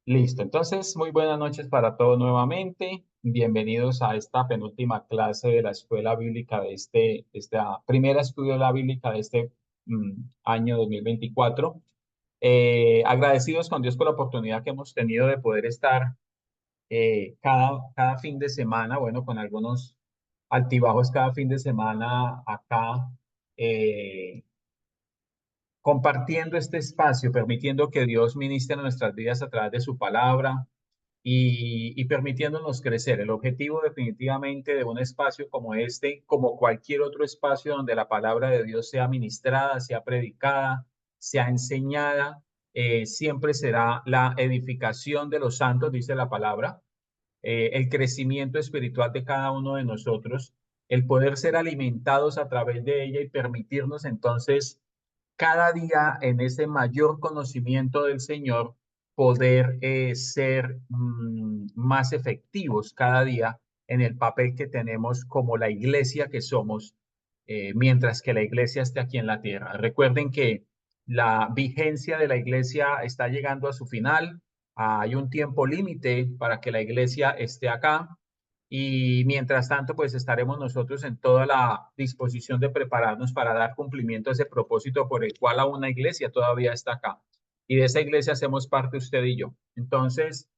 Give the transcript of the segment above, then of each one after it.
Listo, entonces muy buenas noches para todos nuevamente. Bienvenidos a esta penúltima clase de la Escuela Bíblica de esta primera estudio de la Bíblica de este año 2024. Agradecidos con Dios por la oportunidad que hemos tenido de poder estar cada fin de semana, bueno, con algunos altibajos cada fin de semana acá. eh, Compartiendo este espacio, permitiendo que Dios ministre en nuestras vidas a través de su palabra y permitiéndonos crecer. El objetivo definitivamente de un espacio como este, como cualquier otro espacio donde la palabra de Dios sea ministrada, sea predicada, sea enseñada, siempre será la edificación de los santos, dice la palabra, el crecimiento espiritual de cada uno de nosotros, el poder ser alimentados a través de ella y permitirnos entonces cada día en ese mayor conocimiento del Señor, poder ser más efectivos cada día en el papel que tenemos como la iglesia que somos, mientras que la iglesia esté aquí en la tierra. Recuerden que la vigencia de la iglesia está llegando a su final. Hay un tiempo límite para que la iglesia esté acá. Y mientras tanto, pues estaremos nosotros en toda la disposición de prepararnos para dar cumplimiento a ese propósito por el cual aún la iglesia todavía está acá. Y de esa iglesia hacemos parte usted y yo. Entonces,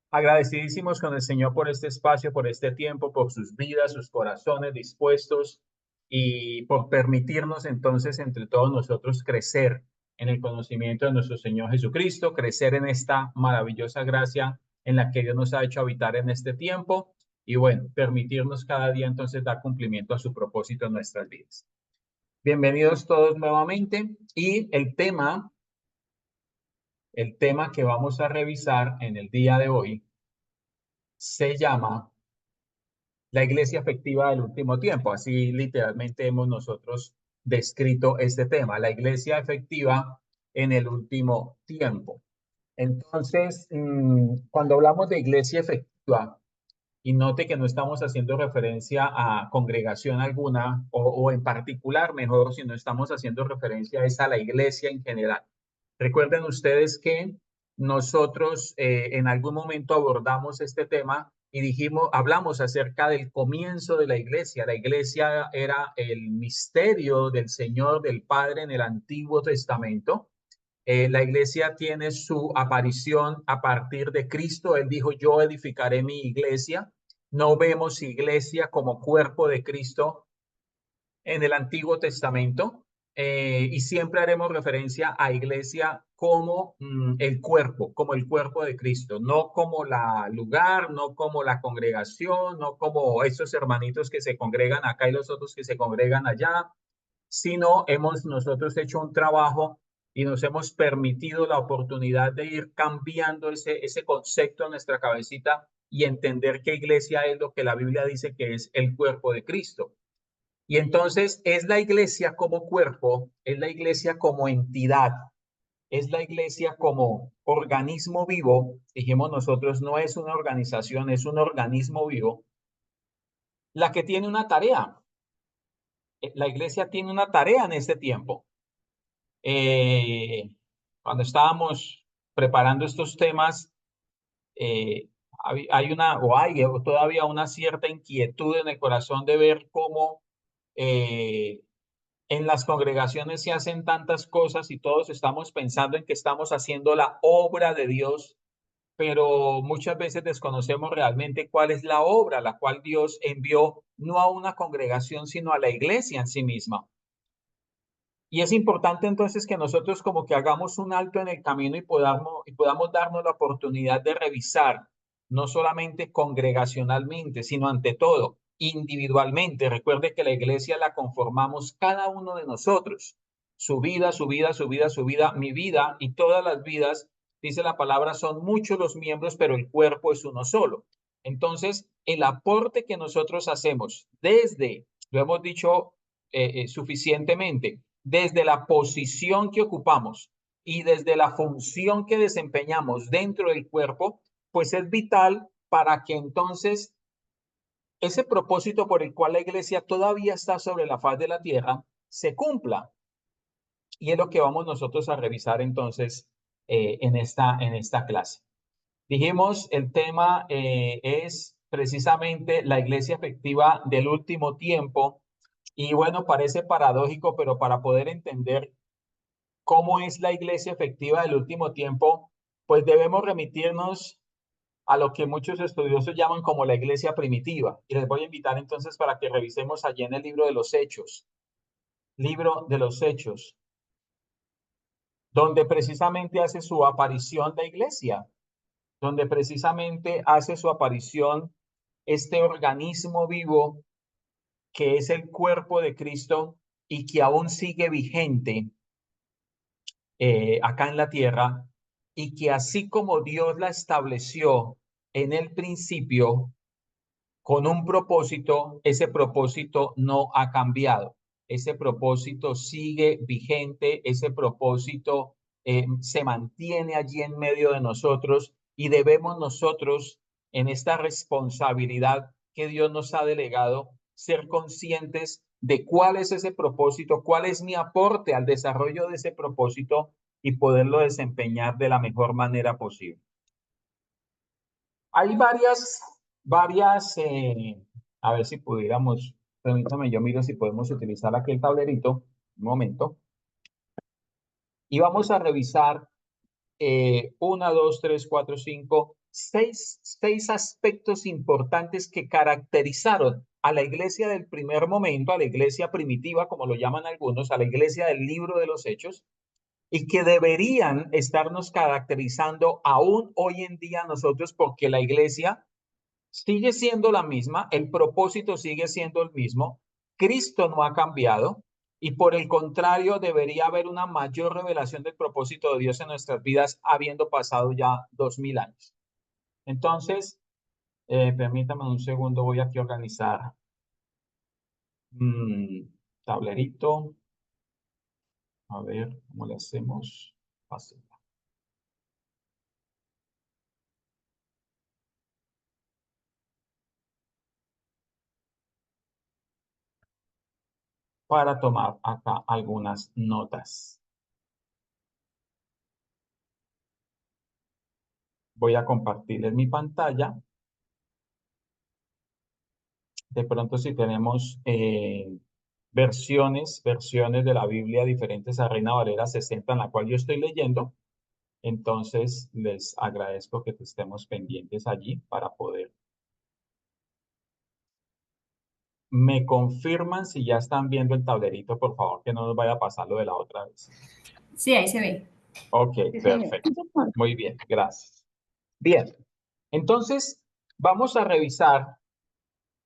agradecidísimos con el Señor por este espacio, por este tiempo, por sus vidas, sus corazones dispuestos y por permitirnos entonces entre todos nosotros crecer en el conocimiento de nuestro Señor Jesucristo, crecer en esta maravillosa gracia en la que Dios nos ha hecho habitar en este tiempo y bueno, permitirnos cada día entonces dar cumplimiento a su propósito en nuestras vidas. Bienvenidos todos nuevamente y el tema que vamos a revisar en el día de hoy se llama la iglesia efectiva del último tiempo. Así literalmente hemos nosotros descrito este tema, la iglesia efectiva en el último tiempo. Entonces, cuando hablamos de iglesia efectiva, y note que no estamos haciendo referencia a congregación alguna o en particular, mejor, sino estamos haciendo referencia es a la iglesia en general. Recuerden ustedes que nosotros en algún momento abordamos este tema y hablamos acerca del comienzo de la iglesia. La iglesia era el misterio del Señor, del Padre en el Antiguo Testamento. La iglesia tiene su aparición a partir de Cristo. Él dijo, yo edificaré mi iglesia. No vemos iglesia como cuerpo de Cristo en el Antiguo Testamento, y siempre haremos referencia a iglesia como como el cuerpo de Cristo, no como la lugar, no como la congregación, no como esos hermanitos que se congregan acá y los otros que se congregan allá, sino hemos nosotros hecho un trabajo y nos hemos permitido la oportunidad de ir cambiando ese concepto en nuestra cabecita y entender que iglesia es lo que la Biblia dice que es el cuerpo de Cristo. Y entonces es la iglesia como cuerpo, es la iglesia como entidad, es la iglesia como organismo vivo, dijimos nosotros, no es una organización, es un organismo vivo, la que tiene una tarea. La iglesia tiene una tarea en este tiempo. Eh, Cuando estábamos preparando estos temas, hay una, o hay todavía una cierta inquietud en el corazón de ver cómo eh, en las congregaciones se hacen tantas cosas y todos estamos pensando en que estamos haciendo la obra de Dios, pero muchas veces desconocemos realmente cuál es la obra a la cual Dios envió no a una congregación, sino a la iglesia en sí misma. Y es importante entonces que nosotros como que hagamos un alto en el camino y podamos darnos la oportunidad de revisar, no solamente congregacionalmente, sino ante todo, individualmente. Recuerde que la iglesia la conformamos cada uno de nosotros. Su vida, su vida, su vida, su vida, mi vida y todas las vidas, dice la palabra, son muchos los miembros, pero el cuerpo es uno solo. Entonces, el aporte que nosotros hacemos lo hemos dicho suficientemente, desde la posición que ocupamos y desde la función que desempeñamos dentro del cuerpo, pues es vital para que entonces ese propósito por el cual la iglesia todavía está sobre la faz de la tierra se cumpla. Y es lo que vamos nosotros a revisar entonces en esta clase. Dijimos, el tema es precisamente la iglesia efectiva del último tiempo. Y bueno, parece paradójico, pero para poder entender cómo es la iglesia efectiva del último tiempo, pues debemos remitirnos a lo que muchos estudiosos llaman como la iglesia primitiva. Y les voy a invitar entonces para que revisemos allí en el libro de los Hechos, libro de los Hechos, donde precisamente hace su aparición la iglesia, donde precisamente hace su aparición este organismo vivo que es el cuerpo de Cristo y que aún sigue vigente acá en la tierra, y que así como Dios la estableció en el principio, con un propósito, ese propósito no ha cambiado. Ese propósito sigue vigente, ese propósito se mantiene allí en medio de nosotros, y debemos nosotros, en esta responsabilidad que Dios nos ha delegado, ser conscientes de cuál es ese propósito, cuál es mi aporte al desarrollo de ese propósito y poderlo desempeñar de la mejor manera posible. Hay a ver si pudiéramos, permítame, yo miro si podemos utilizar aquí el tablerito, un momento, y vamos a revisar una, dos, tres, cuatro, cinco, seis aspectos importantes que caracterizaron a la iglesia del primer momento, a la iglesia primitiva, como lo llaman algunos, a la iglesia del libro de los Hechos, y que deberían estarnos caracterizando aún hoy en día nosotros, porque la iglesia sigue siendo la misma, el propósito sigue siendo el mismo, Cristo no ha cambiado, y por el contrario debería haber una mayor revelación del propósito de Dios en nuestras vidas, habiendo pasado ya 2000 años. Entonces, permítame un segundo, voy aquí a organizar tablerito, a ver cómo le hacemos. Fácil. Para tomar acá algunas notas. Voy a compartirles mi pantalla. De pronto, si tenemos versiones de la Biblia diferentes a Reina Valera 60, en la cual yo estoy leyendo, entonces les agradezco que estemos pendientes allí para poder. Me confirman si ya están viendo el tablerito, por favor, que no nos vaya a pasar lo de la otra vez. Sí, ahí se ve. Ok, perfecto. Muy bien, gracias. Bien, entonces vamos a revisar.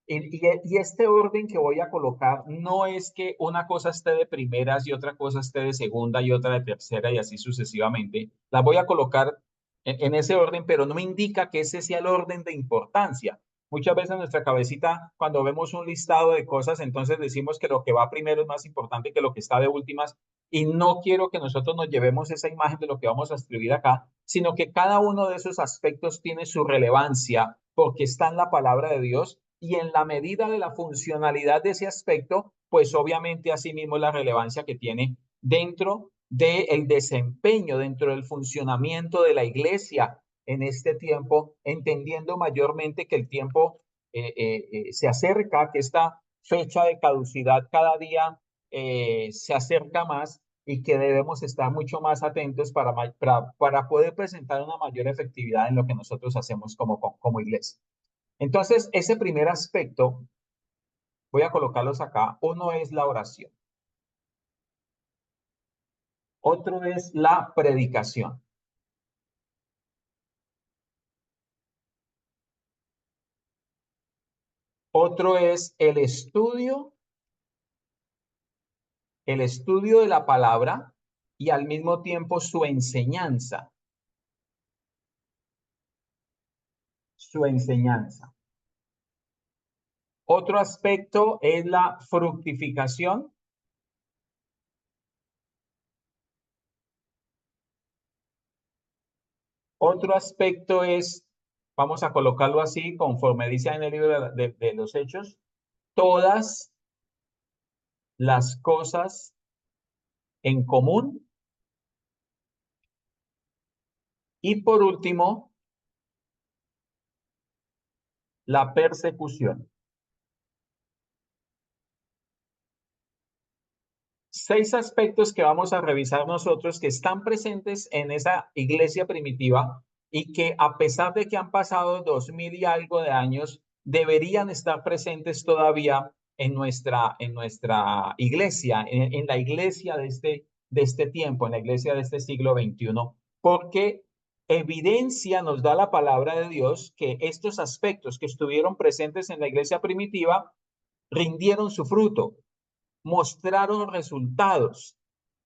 Y este orden que voy a colocar no es que una cosa esté de primeras y otra cosa esté de segunda y otra de tercera y así sucesivamente. Las voy a colocar en ese orden, pero no me indica que ese sea el orden de importancia. Muchas veces en nuestra cabecita, cuando vemos un listado de cosas, entonces decimos que lo que va primero es más importante que lo que está de últimas. Y no quiero que nosotros nos llevemos esa imagen de lo que vamos a escribir acá, sino que cada uno de esos aspectos tiene su relevancia porque está en la palabra de Dios, y en la medida de la funcionalidad de ese aspecto, pues obviamente asimismo la relevancia que tiene dentro del desempeño, dentro del funcionamiento de la iglesia en este tiempo, entendiendo mayormente que el tiempo se acerca, que esta fecha de caducidad cada día se acerca más, y que debemos estar mucho más atentos para poder presentar una mayor efectividad en lo que nosotros hacemos como iglesia. Entonces, ese primer aspecto, voy a colocarlos acá. Uno es la oración. Otro es la predicación. Otro es el estudio de la palabra y al mismo tiempo su enseñanza. Su enseñanza. Otro aspecto es la fructificación. Otro aspecto es, vamos a colocarlo así, conforme dice en el libro de los Hechos, todas las cosas en común. Y por último, la persecución. 6 aspectos que vamos a revisar nosotros que están presentes en esa iglesia primitiva y que a pesar de que han pasado 2000 y algo de años, deberían estar presentes todavía en nuestra iglesia, en la iglesia de este tiempo, en la iglesia de este siglo XXI, porque evidencia nos da la palabra de Dios que estos aspectos que estuvieron presentes en la iglesia primitiva rindieron su fruto, mostraron resultados,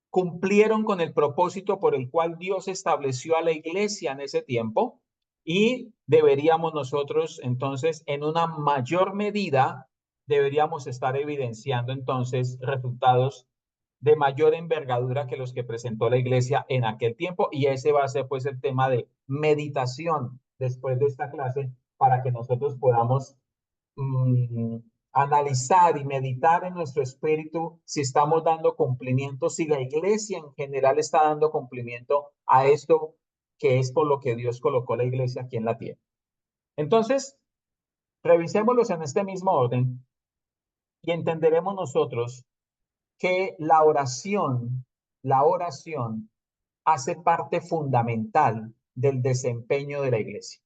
cumplieron con el propósito por el cual Dios estableció a la iglesia en ese tiempo y deberíamos nosotros entonces en una mayor medida deberíamos estar evidenciando entonces resultados de mayor envergadura que los que presentó la iglesia en aquel tiempo y ese va a ser pues el tema de meditación después de esta clase para que nosotros podamos mm, analizar y meditar en nuestro espíritu si estamos dando cumplimiento, si la iglesia en general está dando cumplimiento a esto que es por lo que Dios colocó la iglesia aquí en la tierra. Entonces, revisémoslos en este mismo orden y entenderemos nosotros que la oración hace parte fundamental del desempeño de la iglesia.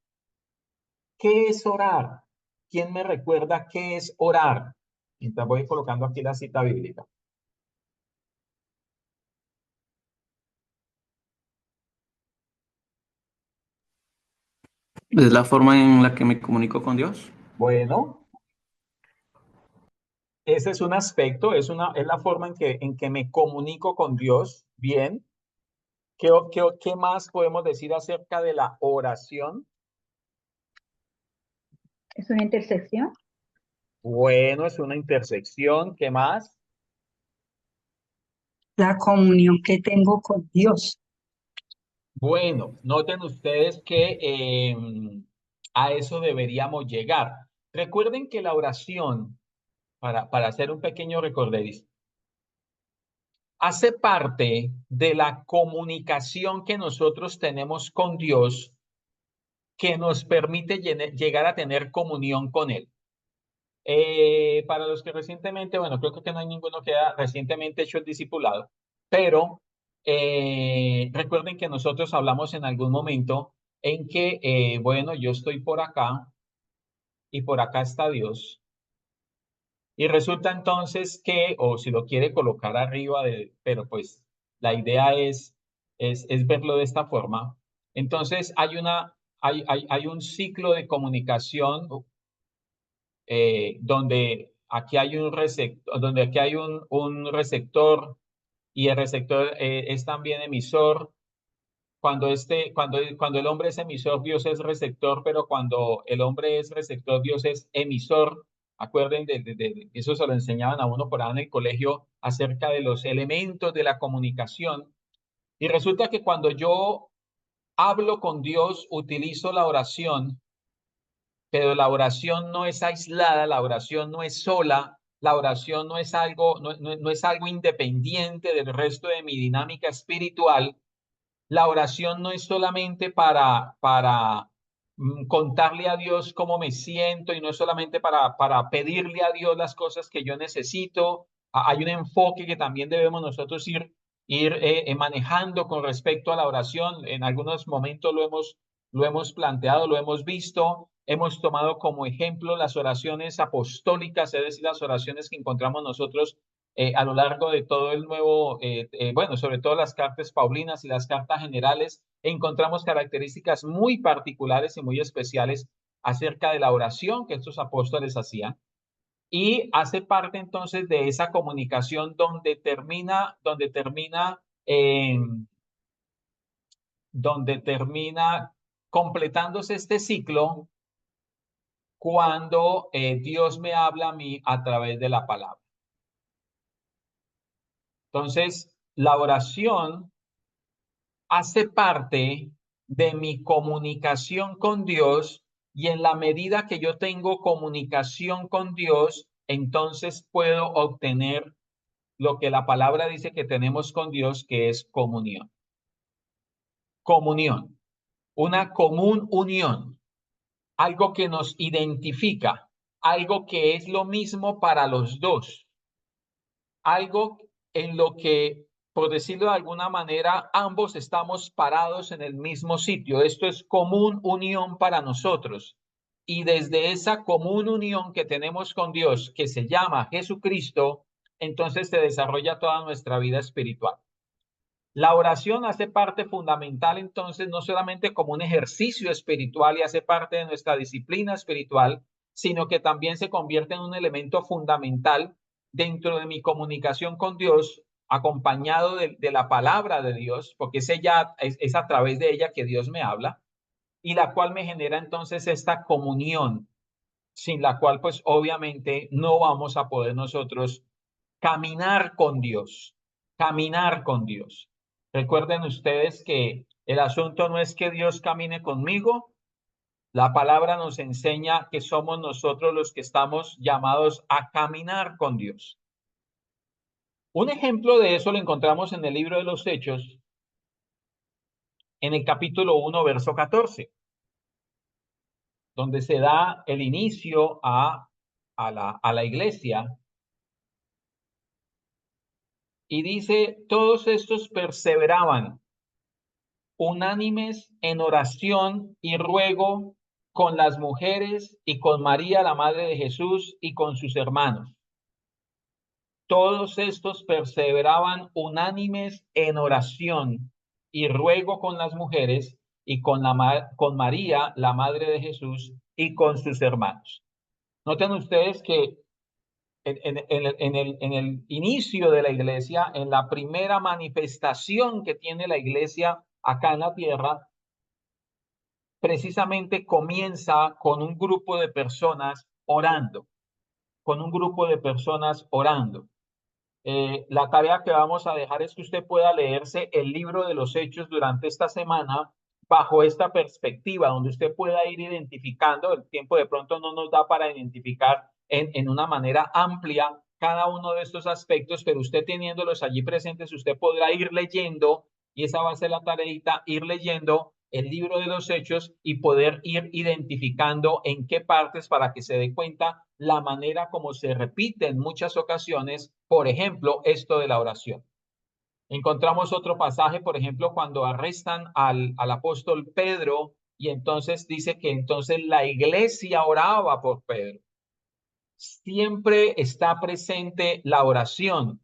¿Qué es orar? ¿Quién me recuerda qué es orar? Mientras voy colocando aquí la cita bíblica. Es la forma en la que me comunico con Dios. Bueno, ese es un aspecto, es la forma en que me comunico con Dios. Bien. ¿Qué más podemos decir acerca de la oración? ¿Es una intersección? Bueno, es una intersección. ¿Qué más? La comunión que tengo con Dios. Bueno, noten ustedes que a eso deberíamos llegar. Recuerden que la oración, para hacer un pequeño recorderis, hace parte de la comunicación que nosotros tenemos con Dios que nos permite llegar a tener comunión con Él. Para los que recientemente, bueno, creo que no hay ninguno que haya recientemente hecho el discipulado, pero recuerden que nosotros hablamos en algún momento en que, bueno, yo estoy por acá y por acá está Dios. Y resulta entonces que, o si lo quiere colocar arriba, pero pues la idea es verlo de esta forma. Entonces hay un ciclo de comunicación donde aquí hay un receptor, donde aquí hay un receptor y el receptor es también emisor. Cuando el hombre es emisor, Dios es receptor, pero cuando el hombre es receptor, Dios es emisor. Acuerden eso se lo enseñaban a uno por ahí en el colegio acerca de los elementos de la comunicación. Y resulta que cuando yo hablo con Dios, utilizo la oración, pero la oración no es aislada, la oración no es sola, la oración no es algo, no es algo independiente del resto de mi dinámica espiritual. La oración no es solamente para contarle a Dios cómo me siento y no es solamente para pedirle a Dios las cosas que yo necesito. Hay un enfoque que también debemos nosotros ir manejando con respecto a la oración. En algunos momentos lo hemos planteado, lo hemos visto. Hemos tomado como ejemplo las oraciones apostólicas, es decir, las oraciones que encontramos nosotros a lo largo de todo el nuevo, bueno, sobre todo las cartas paulinas y las cartas generales, encontramos características muy particulares y muy especiales acerca de la oración que estos apóstoles hacían. Y hace parte entonces de esa comunicación donde termina completándose este ciclo cuando Dios me habla a mí a través de la palabra. Entonces, la oración hace parte de mi comunicación con Dios y en la medida que yo tengo comunicación con Dios, entonces puedo obtener lo que la palabra dice que tenemos con Dios, que es comunión. Comunión, una común unión. algo que nos identifica, algo que es lo mismo para los dos, algo en lo que, por decirlo de alguna manera, ambos estamos parados en el mismo sitio. Esto es común unión para nosotros. Y desde esa común unión que tenemos con Dios, que se llama Jesucristo, entonces se desarrolla toda nuestra vida espiritual. La oración hace parte fundamental, entonces, no solamente como un ejercicio espiritual y hace parte de nuestra disciplina espiritual, sino que también se convierte en un elemento fundamental dentro de mi comunicación con Dios, acompañado de la palabra de Dios, porque es a través de ella que Dios me habla, y la cual me genera entonces esta comunión, sin la cual pues obviamente no vamos a poder nosotros caminar con Dios, caminar con Dios. Recuerden ustedes que el asunto no es que Dios camine conmigo, la palabra nos enseña que somos nosotros los que estamos llamados a caminar con Dios. Un ejemplo de eso lo encontramos en el libro de los Hechos, en el capítulo 1, verso 14, donde se da el inicio a la iglesia. Y dice, todos estos perseveraban unánimes en oración y ruego con las mujeres y con María, la madre de Jesús, y con sus hermanos. Todos estos perseveraban unánimes en oración y ruego con las mujeres y con María, la madre de Jesús, y con sus hermanos. Noten ustedes que en el inicio de la iglesia, en la primera manifestación que tiene la iglesia acá en la tierra, precisamente comienza con un grupo de personas orando, con un grupo de personas orando. La tarea que vamos a dejar es que usted pueda leerse el libro de los Hechos durante esta semana bajo esta perspectiva, donde usted pueda ir identificando, el tiempo de pronto no nos da para identificar en una manera amplia cada uno de estos aspectos, pero usted teniéndolos allí presentes, usted podrá ir leyendo, y esa va a ser la tareita, ir leyendo el libro de los Hechos y poder ir identificando en qué partes para que se dé cuenta la manera como se repite en muchas ocasiones, por ejemplo, esto de la oración. Encontramos otro pasaje, por ejemplo, cuando arrestan al apóstol Pedro y entonces dice que entonces la iglesia oraba por Pedro. Siempre está presente la oración,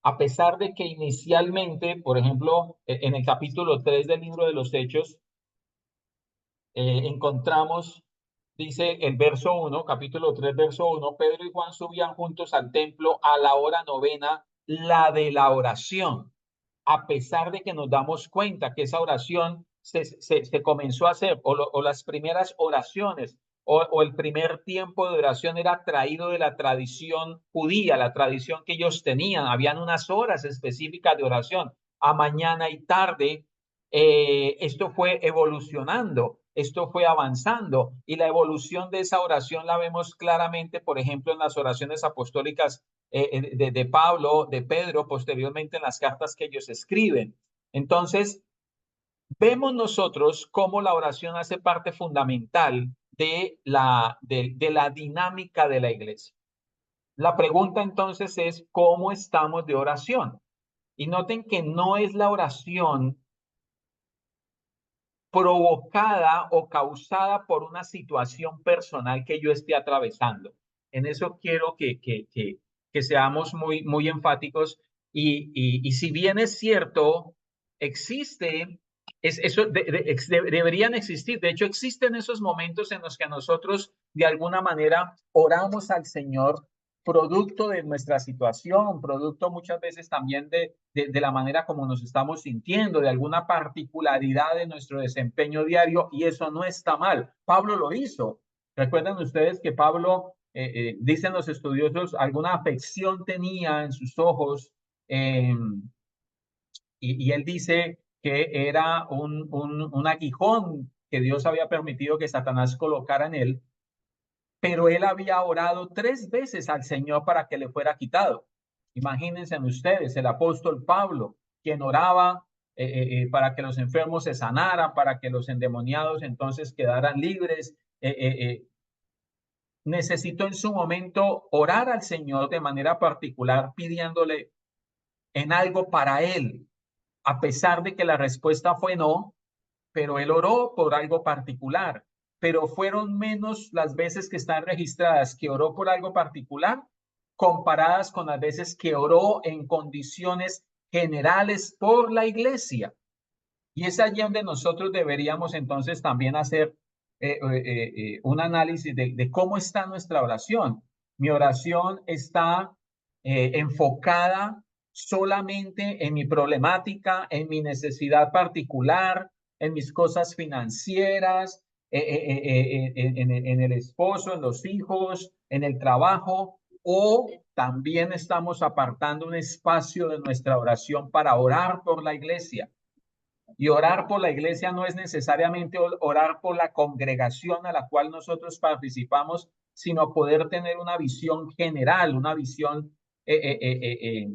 a pesar de que inicialmente, por ejemplo, en el capítulo 3 del libro de los Hechos, encontramos, dice el verso 1, capítulo 3, verso 1, Pedro y Juan subían juntos al templo a la hora novena, la de la oración, a pesar de que nos damos cuenta que esa oración se comenzó a hacer, o las primeras oraciones, o el primer tiempo de oración era traído de la tradición judía, la tradición que ellos tenían, habían unas horas específicas de oración, a mañana y tarde. Esto fue evolucionando, esto fue avanzando, y la evolución de esa oración la vemos claramente, por ejemplo, en las oraciones apostólicas de Pablo, de Pedro, posteriormente en las cartas que ellos escriben. Entonces, vemos nosotros cómo la oración hace parte fundamental de la dinámica de la iglesia. La pregunta entonces es, ¿cómo estamos de oración? Y noten que no es la oración provocada o causada por una situación personal que yo esté atravesando. En eso quiero que seamos muy enfáticos y si bien es cierto, existe, deberían existir, de hecho existen esos momentos en los que nosotros de alguna manera oramos al Señor producto de nuestra situación, producto muchas veces también de la manera como nos estamos sintiendo, de alguna particularidad de nuestro desempeño diario, y eso no está mal. Pablo lo hizo. Recuerden ustedes que Pablo, dicen los estudiosos, alguna afección tenía en sus ojos, y él dice que era un aguijón que Dios había permitido que Satanás colocara en él, pero él había orado 3 veces al Señor para que le fuera quitado. Imagínense ustedes, el apóstol Pablo, quien oraba para que los enfermos se sanaran, para que los endemoniados entonces quedaran libres, necesitó en su momento orar al Señor de manera particular, pidiéndole en algo para él, a pesar de que la respuesta fue no, pero él oró por algo particular. Pero fueron menos las veces que están registradas que oró por algo particular, comparadas con las veces que oró en condiciones generales por la iglesia. Y es allí donde nosotros deberíamos entonces también hacer un análisis de cómo está nuestra oración. Mi oración está enfocada solamente en mi problemática, en mi necesidad particular, en mis cosas financieras, en el esposo, en los hijos, en el trabajo, o también estamos apartando un espacio de nuestra oración para orar por la iglesia. Y orar por la iglesia no es necesariamente orar por la congregación a la cual nosotros participamos, sino poder tener una visión general, una visión que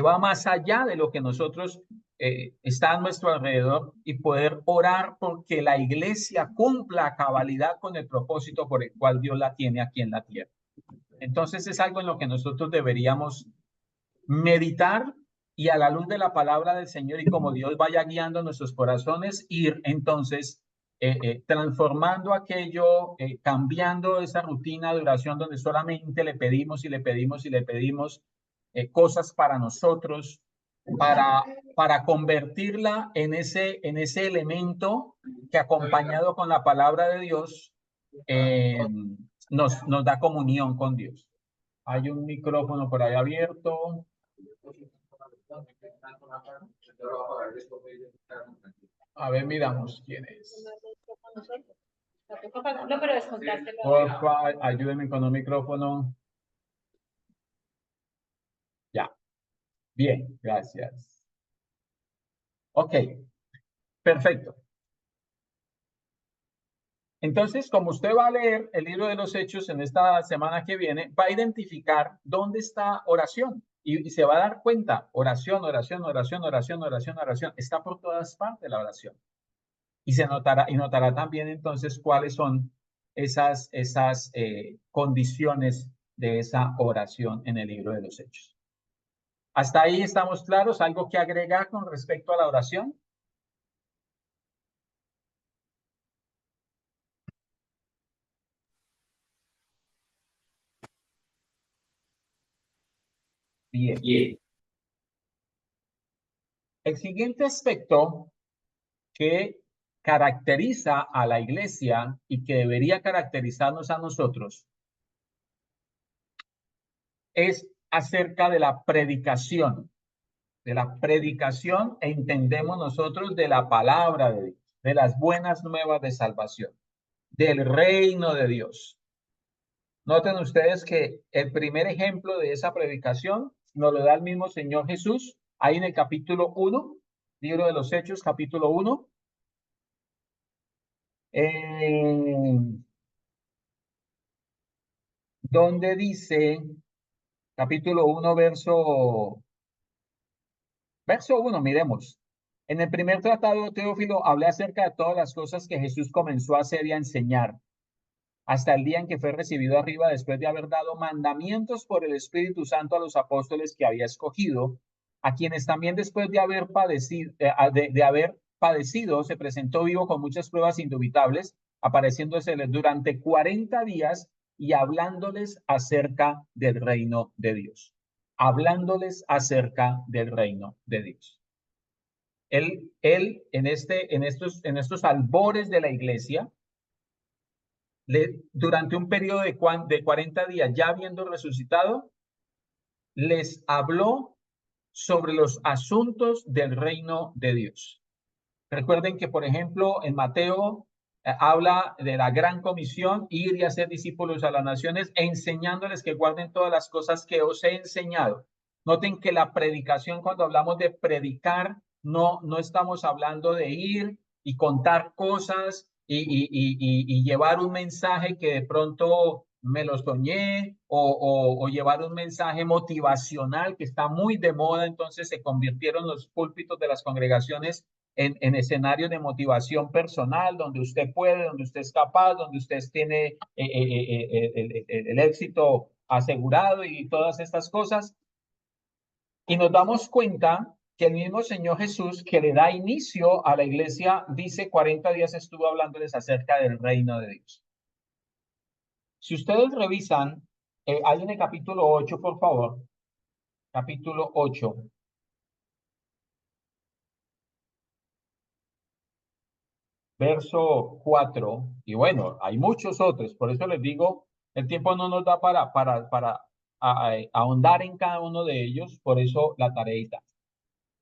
va más allá de lo que nosotros está a nuestro alrededor, y poder orar porque la iglesia cumpla a cabalidad con el propósito por el cual Dios la tiene aquí en la tierra. Entonces es algo en lo que nosotros deberíamos meditar, y a la luz de la palabra del Señor y como Dios vaya guiando nuestros corazones, ir entonces transformando aquello, cambiando esa rutina de oración donde solamente le pedimos y le pedimos y le pedimos cosas para nosotros, para convertirla en ese elemento que, acompañado con la palabra de Dios, nos da comunión con Dios. Hay un micrófono por ahí abierto. A ver, miramos quién es. Porfa, ayúdenme con un micrófono. Ya. Bien, gracias. Ok, perfecto. Entonces, como usted va a leer el libro de los Hechos en esta semana que viene, va a identificar dónde está oración y se va a dar cuenta, oración, oración, oración, oración, oración, oración. Está por todas partes la oración. Y notará también entonces cuáles son esas condiciones de esa oración en el libro de los Hechos. ¿Hasta ahí estamos claros? ¿Algo que agregar con respecto a la oración? Bien. El siguiente aspecto que caracteriza a la iglesia y que debería caracterizarnos a nosotros es acerca de la predicación. De la predicación entendemos nosotros de la palabra de Dios, de las buenas nuevas de salvación, del reino de Dios. Noten ustedes que el primer ejemplo de esa predicación nos lo da el mismo Señor Jesús, ahí en el capítulo 1, libro de los Hechos, capítulo 1. Donde dice, capítulo 1, verso 1, miremos. En el primer tratado, Teófilo, hablé acerca de todas las cosas que Jesús comenzó a hacer y a enseñar, hasta el día en que fue recibido arriba, después de haber dado mandamientos por el Espíritu Santo a los apóstoles que había escogido, a quienes también después de haber padecido, se presentó vivo con muchas pruebas indubitables, apareciéndoseles durante 40 días y hablándoles acerca del reino de Dios. Hablándoles acerca del reino de Dios. Él en estos albores de la iglesia, durante un periodo de 40 días, ya habiendo resucitado, les habló sobre los asuntos del reino de Dios. Recuerden que, por ejemplo, en Mateo habla de la gran comisión, ir y hacer discípulos a las naciones, enseñándoles que guarden todas las cosas que os he enseñado. Noten que la predicación, cuando hablamos de predicar, no estamos hablando de ir y contar cosas y llevar un mensaje que de pronto me lo soñé, o llevar un mensaje motivacional que está muy de moda. Entonces se convirtieron los púlpitos de las congregaciones en escenarios de motivación personal, donde usted puede, donde usted es capaz, donde usted tiene el éxito asegurado y todas estas cosas. Y nos damos cuenta que el mismo Señor Jesús, que le da inicio a la iglesia, dice 40 días estuvo hablándoles acerca del reino de Dios. Si ustedes revisan, ahí en el capítulo 8, por favor, capítulo 8. Verso 4, y bueno, hay muchos otros, por eso les digo, el tiempo no nos da para ahondar en cada uno de ellos, por eso la tareita.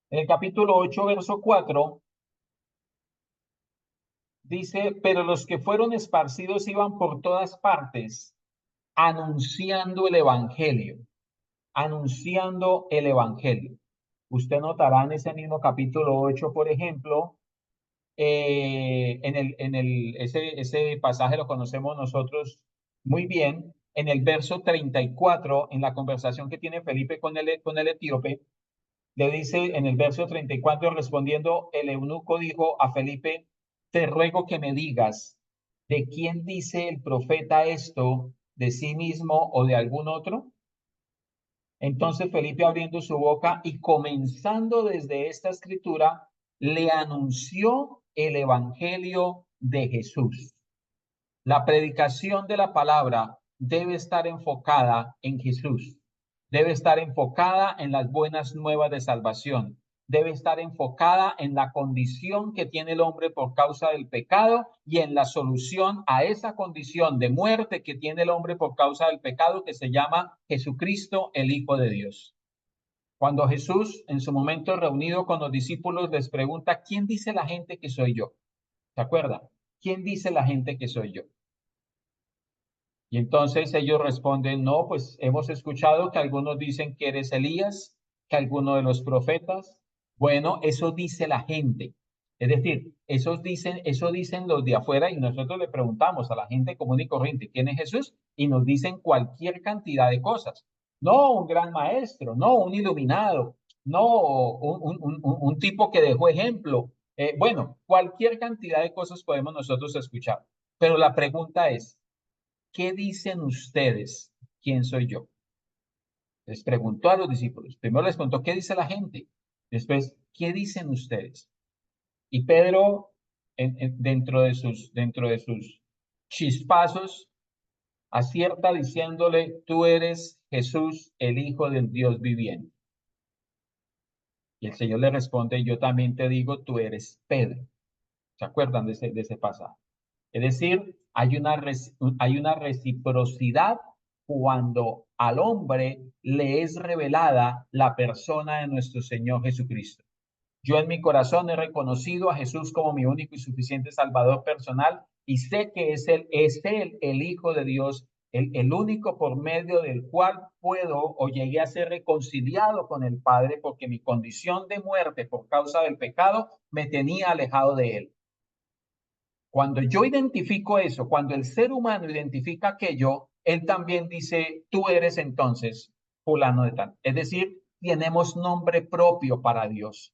En el capítulo 8, verso 4, dice, pero los que fueron esparcidos iban por todas partes, anunciando el evangelio, anunciando el evangelio. Usted notará en ese mismo capítulo 8, por ejemplo, ese pasaje lo conocemos nosotros muy bien, en el verso 34, en la conversación que tiene Felipe con el etíope, le dice en el verso 34, respondiendo, el eunuco dijo a Felipe, te ruego que me digas, ¿de quién dice el profeta esto? ¿De sí mismo o de algún otro? Entonces Felipe abriendo su boca y comenzando desde esta escritura, le anunció el evangelio de Jesús. La predicación de la palabra debe estar enfocada en Jesús, debe estar enfocada en las buenas nuevas de salvación, debe estar enfocada en la condición que tiene el hombre por causa del pecado y en la solución a esa condición de muerte que tiene el hombre por causa del pecado, que se llama Jesucristo, el Hijo de Dios. Cuando Jesús, en su momento reunido con los discípulos, les pregunta, ¿quién dice la gente que soy yo? ¿Se acuerdan? ¿Quién dice la gente que soy yo? Y entonces ellos responden, no, pues hemos escuchado que algunos dicen que eres Elías, que alguno de los profetas. Bueno, eso dice la gente. Es decir, eso dicen los de afuera y nosotros le preguntamos a la gente común y corriente, ¿quién es Jesús? Y nos dicen cualquier cantidad de cosas. No un gran maestro, no un iluminado, no un tipo que dejó ejemplo. Bueno, cualquier cantidad de cosas podemos nosotros escuchar. Pero la pregunta es, ¿qué dicen ustedes? ¿Quién soy yo? Les preguntó a los discípulos. Primero les preguntó, ¿qué dice la gente? Después, ¿qué dicen ustedes? Y Pedro, dentro de sus chispazos, acierta diciéndole, tú eres Jesús, el Hijo del Dios viviente. Y el Señor le responde, yo también te digo, tú eres Pedro. ¿Se acuerdan de ese pasaje? Es decir, hay una reciprocidad cuando al hombre le es revelada la persona de nuestro Señor Jesucristo. Yo en mi corazón he reconocido a Jesús como mi único y suficiente Salvador personal y sé que es Él el Hijo de Dios, el único por medio del cual puedo o llegué a ser reconciliado con el Padre porque mi condición de muerte por causa del pecado me tenía alejado de Él. Cuando yo identifico eso, cuando el ser humano identifica aquello, él también dice, tú eres entonces fulano de tal. Es decir, tenemos nombre propio para Dios.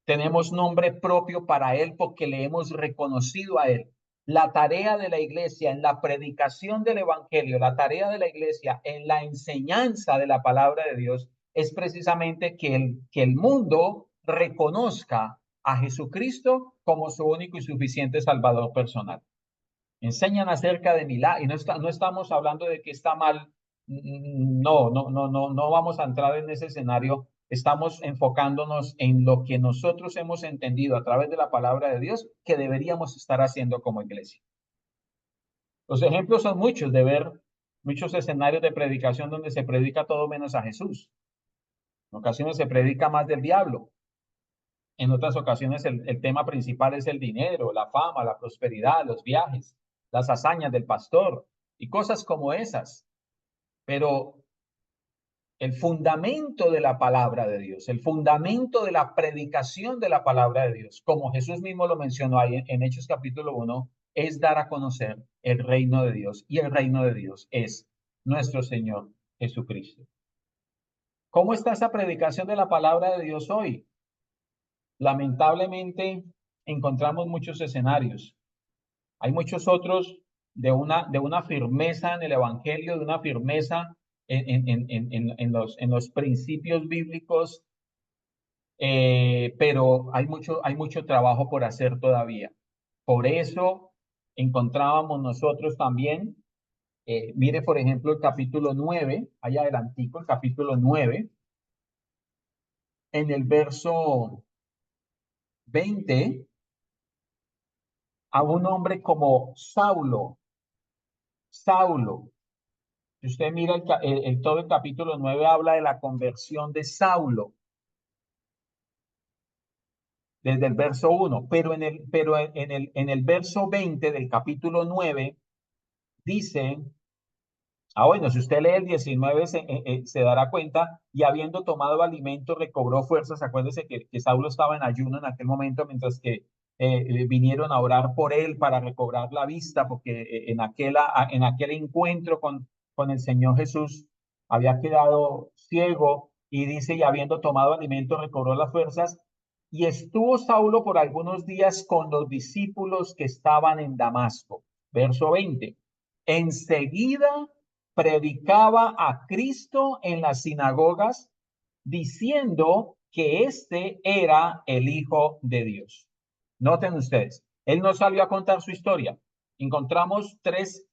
Tenemos nombre propio para Él porque le hemos reconocido a Él. La tarea de la iglesia en la predicación del evangelio, la tarea de la iglesia en la enseñanza de la palabra de Dios es precisamente que el mundo reconozca a Jesucristo como su único y suficiente Salvador personal. Enseñan acerca de milagros y no estamos hablando de que está mal. No vamos a entrar en ese escenario. Estamos enfocándonos en lo que nosotros hemos entendido a través de la palabra de Dios que deberíamos estar haciendo como iglesia. Los ejemplos son muchos de ver muchos escenarios de predicación donde se predica todo menos a Jesús. En ocasiones se predica más del diablo. En otras ocasiones el tema principal es el dinero, la fama, la prosperidad, los viajes, las hazañas del pastor y cosas como esas. Pero el fundamento de la palabra de Dios, el fundamento de la predicación de la palabra de Dios, como Jesús mismo lo mencionó ahí en Hechos capítulo 1, es dar a conocer el reino de Dios. Y el reino de Dios es nuestro Señor Jesucristo. ¿Cómo está esa predicación de la palabra de Dios hoy? lamentablemente encontramos muchos escenarios. Hay muchos otros de una firmeza en el Evangelio, de una firmeza en los principios bíblicos, pero hay mucho trabajo por hacer todavía. Por eso encontrábamos nosotros también, mire por ejemplo el capítulo 9, allá adelantico, el capítulo 9, en el verso 20, a un hombre como Saulo. Si usted mira todo el capítulo 9 habla de la conversión de Saulo desde el verso 1, pero en el verso 20 del capítulo 9 dice, bueno, si usted lee el 19 se dará cuenta, y habiendo tomado alimento recobró fuerzas. Acuérdese que Saulo estaba en ayuno en aquel momento, mientras que vinieron a orar por él para recobrar la vista, porque en aquel encuentro con el Señor Jesús había quedado ciego, y dice, y habiendo tomado alimento recobró las fuerzas, y estuvo Saulo por algunos días con los discípulos que estaban en Damasco. Verso 20. Enseguida predicaba a Cristo en las sinagogas, diciendo que este era el Hijo de Dios. Noten ustedes, él no salió a contar su historia. Encontramos tres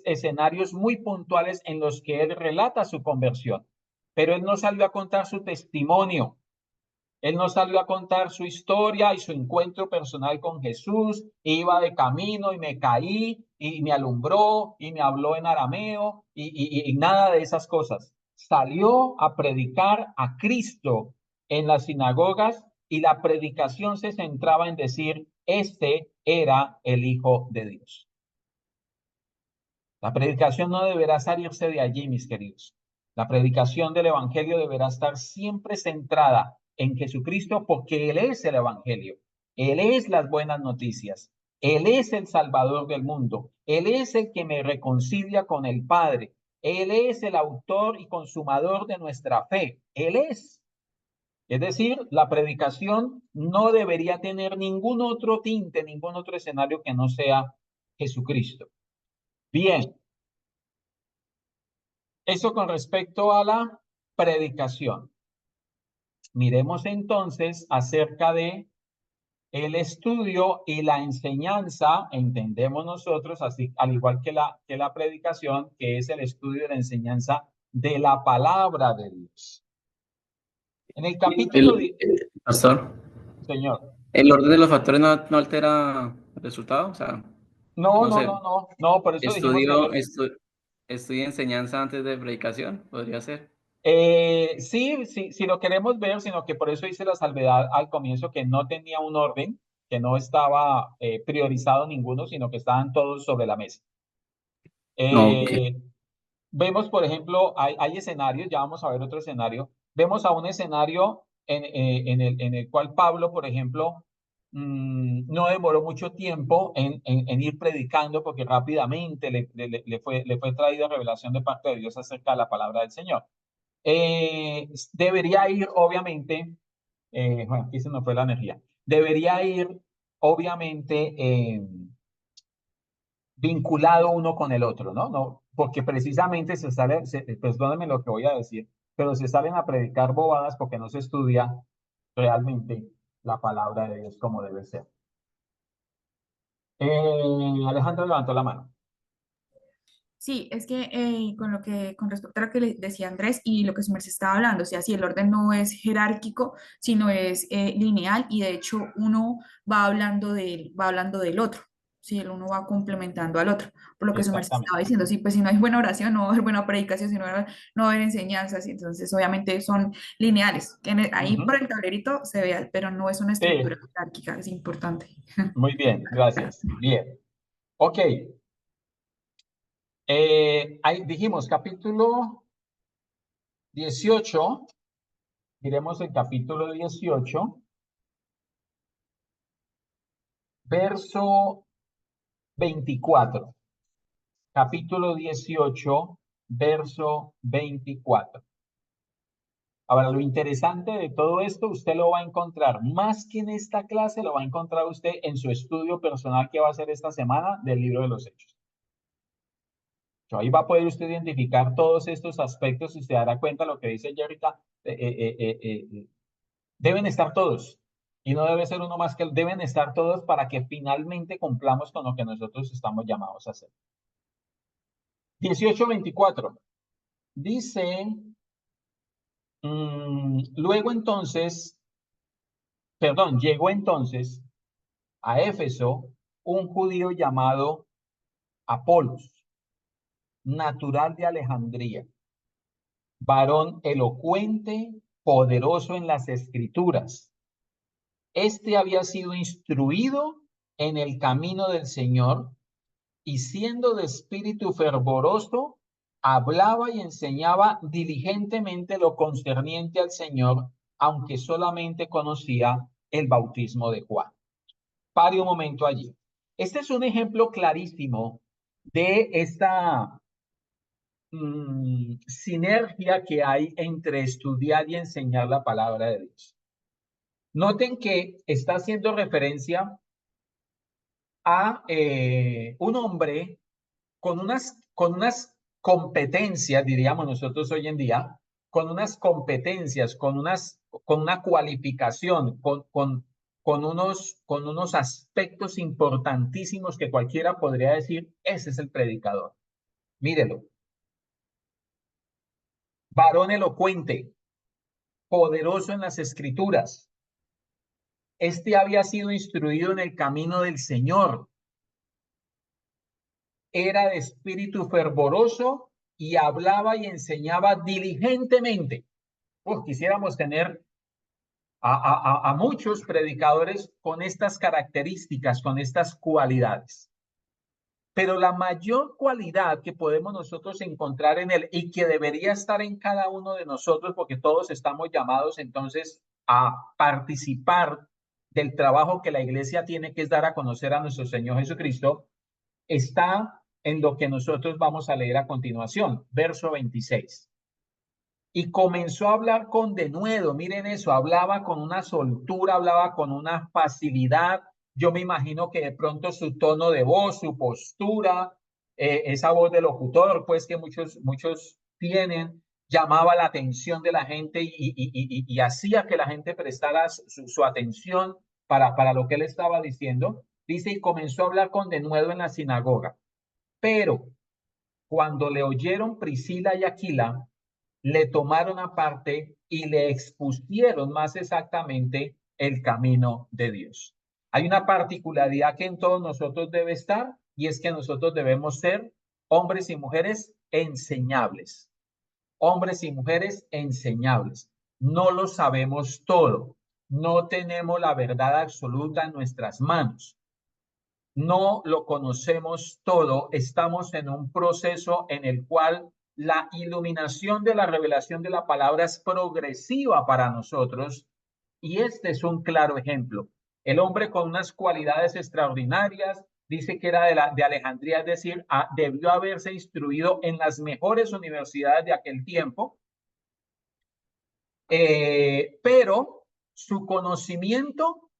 escenarios muy puntuales en los que él relata su conversión, pero él no salió a contar su testimonio. Él no salió a contar su historia y su encuentro personal con Jesús. Iba de camino y me caí y me alumbró y me habló en arameo y nada de esas cosas. Salió a predicar a Cristo en las sinagogas, y la predicación se centraba en decir, este era el Hijo de Dios. La predicación no deberá salirse de allí, mis queridos. La predicación del Evangelio deberá estar siempre centrada en Jesucristo, porque Él es el Evangelio. Él es las buenas noticias. Él es el Salvador del mundo. Él es el que me reconcilia con el Padre. Él es el autor y consumador de nuestra fe. Él es. Es decir, la predicación no debería tener ningún otro tinte, ningún otro escenario que no sea Jesucristo. Bien. Eso con respecto a la predicación. Miremos entonces acerca de el estudio y la enseñanza. Entendemos nosotros, así al igual que la predicación, que es el estudio y la enseñanza de la palabra de Dios. En el capítulo Pastor, señor. ¿el orden de los factores no altera el resultado? O sea, no sé, No, por eso dijimos que estudio enseñanza antes de predicación, podría ser. sí, lo queremos ver, sino que por eso hice la salvedad al comienzo, que no tenía un orden, que no estaba priorizado ninguno, sino que estaban todos sobre la mesa. Ok. Vemos, por ejemplo, hay escenarios, ya vamos a ver otro escenario. Vemos a un escenario en el cual Pablo, por ejemplo, no demoró mucho tiempo en ir predicando, porque rápidamente le fue traída revelación de parte de Dios acerca de la palabra del Señor. Debería ir, obviamente, bueno, aquí se nos fue la energía, debería ir, obviamente, vinculado uno con el otro, ¿no? No, porque precisamente perdónenme lo que voy a decir, pero se salen a predicar bobadas porque no se estudia realmente la palabra de Dios como debe ser. Alejandro levantó la mano. Sí, es que con respecto a lo que le decía Andrés y lo que su merced estaba hablando, o sea, si el orden no es jerárquico, sino es lineal, y de hecho uno va hablando del otro, si el uno va complementando al otro, por lo que su merced Exactamente. estaba diciendo, sí, pues si no hay buena oración, no va a haber buena predicación, si no va a haber enseñanzas, y entonces obviamente son lineales. Ahí por el tablerito se ve, pero no es una estructura Sí, jerárquica, es importante. muy bien, gracias. Bien. Ok. Ahí dijimos capítulo 18. Miremos el capítulo 18, verso 24. Capítulo 18, verso 24. Ahora, lo interesante de todo esto, usted lo va a encontrar más que en esta clase, lo va a encontrar usted en su estudio personal que va a hacer esta semana del libro de los Hechos. Ahí va a poder usted identificar todos estos aspectos y se dará cuenta lo que dice Jerica. Deben estar todos. Y no debe ser uno más que deben estar todos para que finalmente cumplamos con lo que nosotros estamos llamados a hacer. 18:24. Dice, llegó entonces a Éfeso un judío llamado Apolos, natural de Alejandría, varón elocuente, poderoso en las escrituras. Este había sido instruido en el camino del Señor y siendo de espíritu fervoroso, hablaba y enseñaba diligentemente lo concerniente al Señor, aunque solamente conocía el bautismo de Juan. Pare un momento allí. Este es un ejemplo clarísimo de esta sinergia que hay entre estudiar y enseñar la palabra de Dios. Noten que está haciendo referencia a un hombre con unas competencias, diríamos nosotros hoy en día, con unas competencias, con una cualificación, con unos aspectos importantísimos que cualquiera podría decir, ese es el predicador. Mírelo. Varón elocuente, poderoso en las escrituras. Este había sido instruido en el camino del Señor. Era de espíritu fervoroso y hablaba y enseñaba diligentemente. Quisiéramos tener a muchos predicadores con estas características, con estas cualidades. Pero la mayor cualidad que podemos nosotros encontrar en él y que debería estar en cada uno de nosotros, porque todos estamos llamados entonces a participar del trabajo que la iglesia tiene, que es dar a conocer a nuestro Señor Jesucristo, está en lo que nosotros vamos a leer a continuación, verso 26. Y comenzó a hablar con denuedo, miren eso, hablaba con una soltura, hablaba con una facilidad. Yo me imagino que de pronto su tono de voz, su postura, esa voz de locutor, pues que muchos tienen, llamaba la atención de la gente y hacía que la gente prestara su atención para lo que él estaba diciendo. Dice, y comenzó a hablar con denuedo en la sinagoga. Pero cuando le oyeron Priscila y Aquila, le tomaron aparte y le expusieron más exactamente el camino de Dios. Hay una particularidad que en todos nosotros debe estar, y es que nosotros debemos ser hombres y mujeres enseñables. Hombres y mujeres enseñables. No lo sabemos todo. No tenemos la verdad absoluta en nuestras manos. No lo conocemos todo. Estamos en un proceso en el cual la iluminación de la revelación de la palabra es progresiva para nosotros, y este es un claro ejemplo. El hombre con unas cualidades extraordinarias, dice que era de Alejandría, es decir, debió haberse instruido en las mejores universidades de aquel tiempo, pero su conocimiento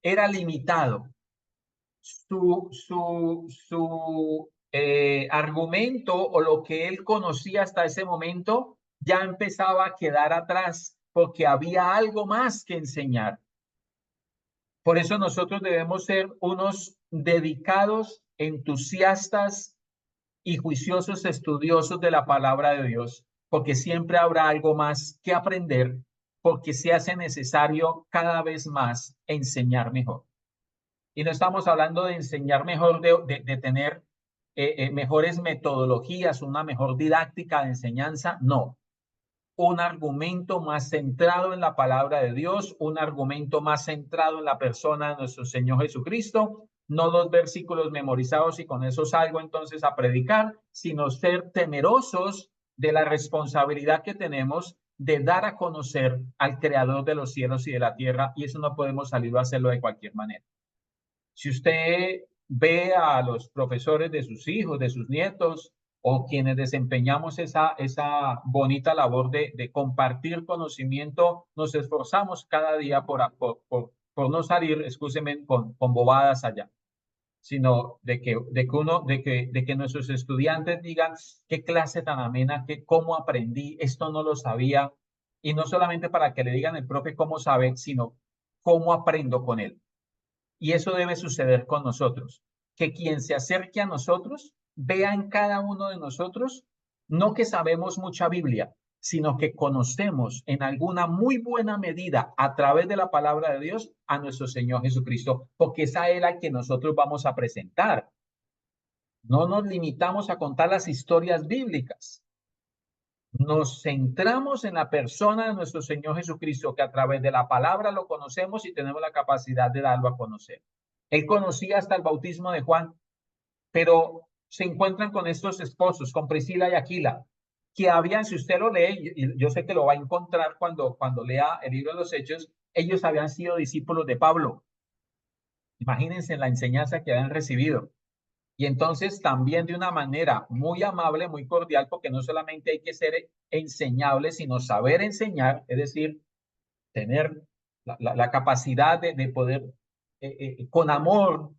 era limitado. Su argumento o lo que él conocía hasta ese momento ya empezaba a quedar atrás porque había algo más que enseñar. Por eso nosotros debemos ser unos dedicados, entusiastas y juiciosos estudiosos de la palabra de Dios, porque siempre habrá algo más que aprender, porque se hace necesario cada vez más enseñar mejor. Y no estamos hablando de enseñar mejor, de tener mejores metodologías, una mejor didáctica de enseñanza, no. Un argumento más centrado en la palabra de Dios, un argumento más centrado en la persona de nuestro Señor Jesucristo, no 2 versículos memorizados y con eso salgo entonces a predicar, sino ser temerosos de la responsabilidad que tenemos de dar a conocer al Creador de los cielos y de la tierra, y eso no podemos salir a hacerlo de cualquier manera. Si usted ve a los profesores de sus hijos, de sus nietos, o quienes desempeñamos esa bonita labor de compartir conocimiento, nos esforzamos cada día por no salir, excúsenme, con bobadas allá, sino de que nuestros estudiantes digan qué clase tan amena, cómo aprendí, esto no lo sabía, y no solamente para que le digan el profe cómo sabe, sino cómo aprendo con él. Y eso debe suceder con nosotros, que quien se acerque a nosotros vea en cada uno de nosotros, no que sabemos mucha Biblia, sino que conocemos en alguna muy buena medida a través de la palabra de Dios a nuestro Señor Jesucristo, porque es a Él al que nosotros vamos a presentar. No nos limitamos a contar las historias bíblicas. Nos centramos en la persona de nuestro Señor Jesucristo, que a través de la palabra lo conocemos y tenemos la capacidad de darlo a conocer. Él conocía hasta el bautismo de Juan, pero se encuentran con estos esposos, con Priscila y Aquila, que habían, si usted lo lee, y yo sé que lo va a encontrar cuando lea el libro de los Hechos, ellos habían sido discípulos de Pablo. Imagínense la enseñanza que habían recibido. Y entonces también de una manera muy amable, muy cordial, porque no solamente hay que ser enseñable, sino saber enseñar, es decir, tener la capacidad de poder, con amor,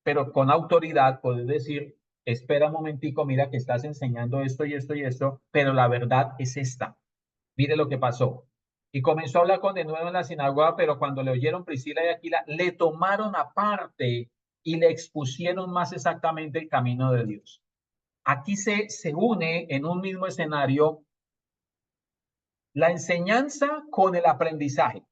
pero con autoridad, poder decir, espera un momentico, mira que estás enseñando esto y esto y esto, pero la verdad es esta. Mire lo que pasó. Y comenzó a hablar con de nuevo en la sinagoga, pero cuando le oyeron Priscila y Aquila, le tomaron aparte y le expusieron más exactamente el camino de Dios. Aquí se une en un mismo escenario la enseñanza con el aprendizaje.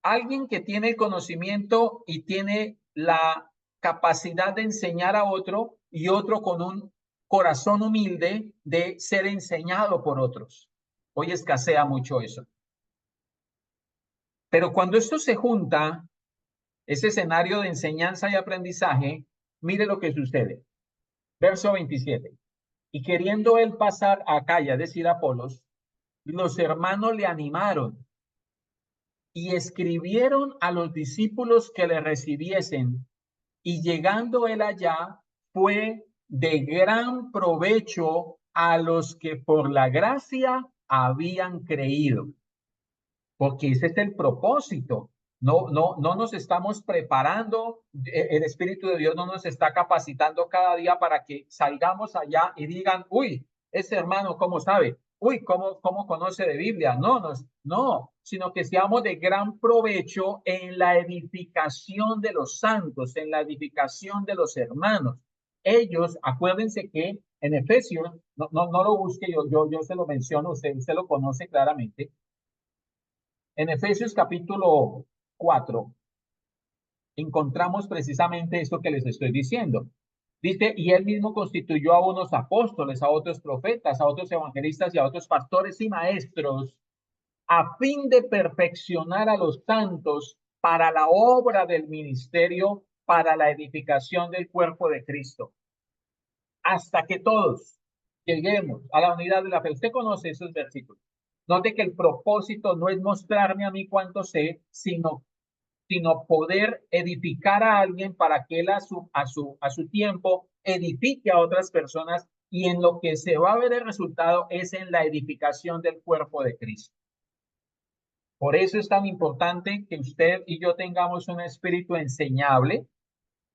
Alguien que tiene el conocimiento y tiene la capacidad de enseñar a otro y otro con un corazón humilde de ser enseñado por otros. Hoy escasea mucho eso. Pero cuando esto se junta, ese escenario de enseñanza y aprendizaje, mire lo que sucede. Verso 27. Y queriendo él pasar a Acaya, es decir, a Apolos, los hermanos le animaron y escribieron a los discípulos que le recibiesen. Y llegando él allá, fue de gran provecho a los que por la gracia habían creído. Porque ese es el propósito. No nos estamos preparando, el Espíritu de Dios no nos está capacitando cada día para que salgamos allá y digan, uy, ese hermano, ¿cómo sabe? Uy, ¿cómo conoce de Biblia? No, sino que seamos de gran provecho en la edificación de los santos, en la edificación de los hermanos. Ellos, acuérdense que en Efesios, no lo busque, yo se lo menciono, usted lo conoce claramente. En Efesios capítulo 4 encontramos precisamente esto que les estoy diciendo. Dice, y él mismo constituyó a unos apóstoles, a otros profetas, a otros evangelistas y a otros pastores y maestros, a fin de perfeccionar a los santos para la obra del ministerio, para la edificación del cuerpo de Cristo, hasta que todos lleguemos a la unidad de la fe. Usted conoce esos versículos. Note que el propósito no es mostrarme a mí cuánto sé, sino poder edificar a alguien para que él a su tiempo edifique a otras personas, y en lo que se va a ver el resultado es en la edificación del cuerpo de Cristo. Por eso es tan importante que usted y yo tengamos un espíritu enseñable,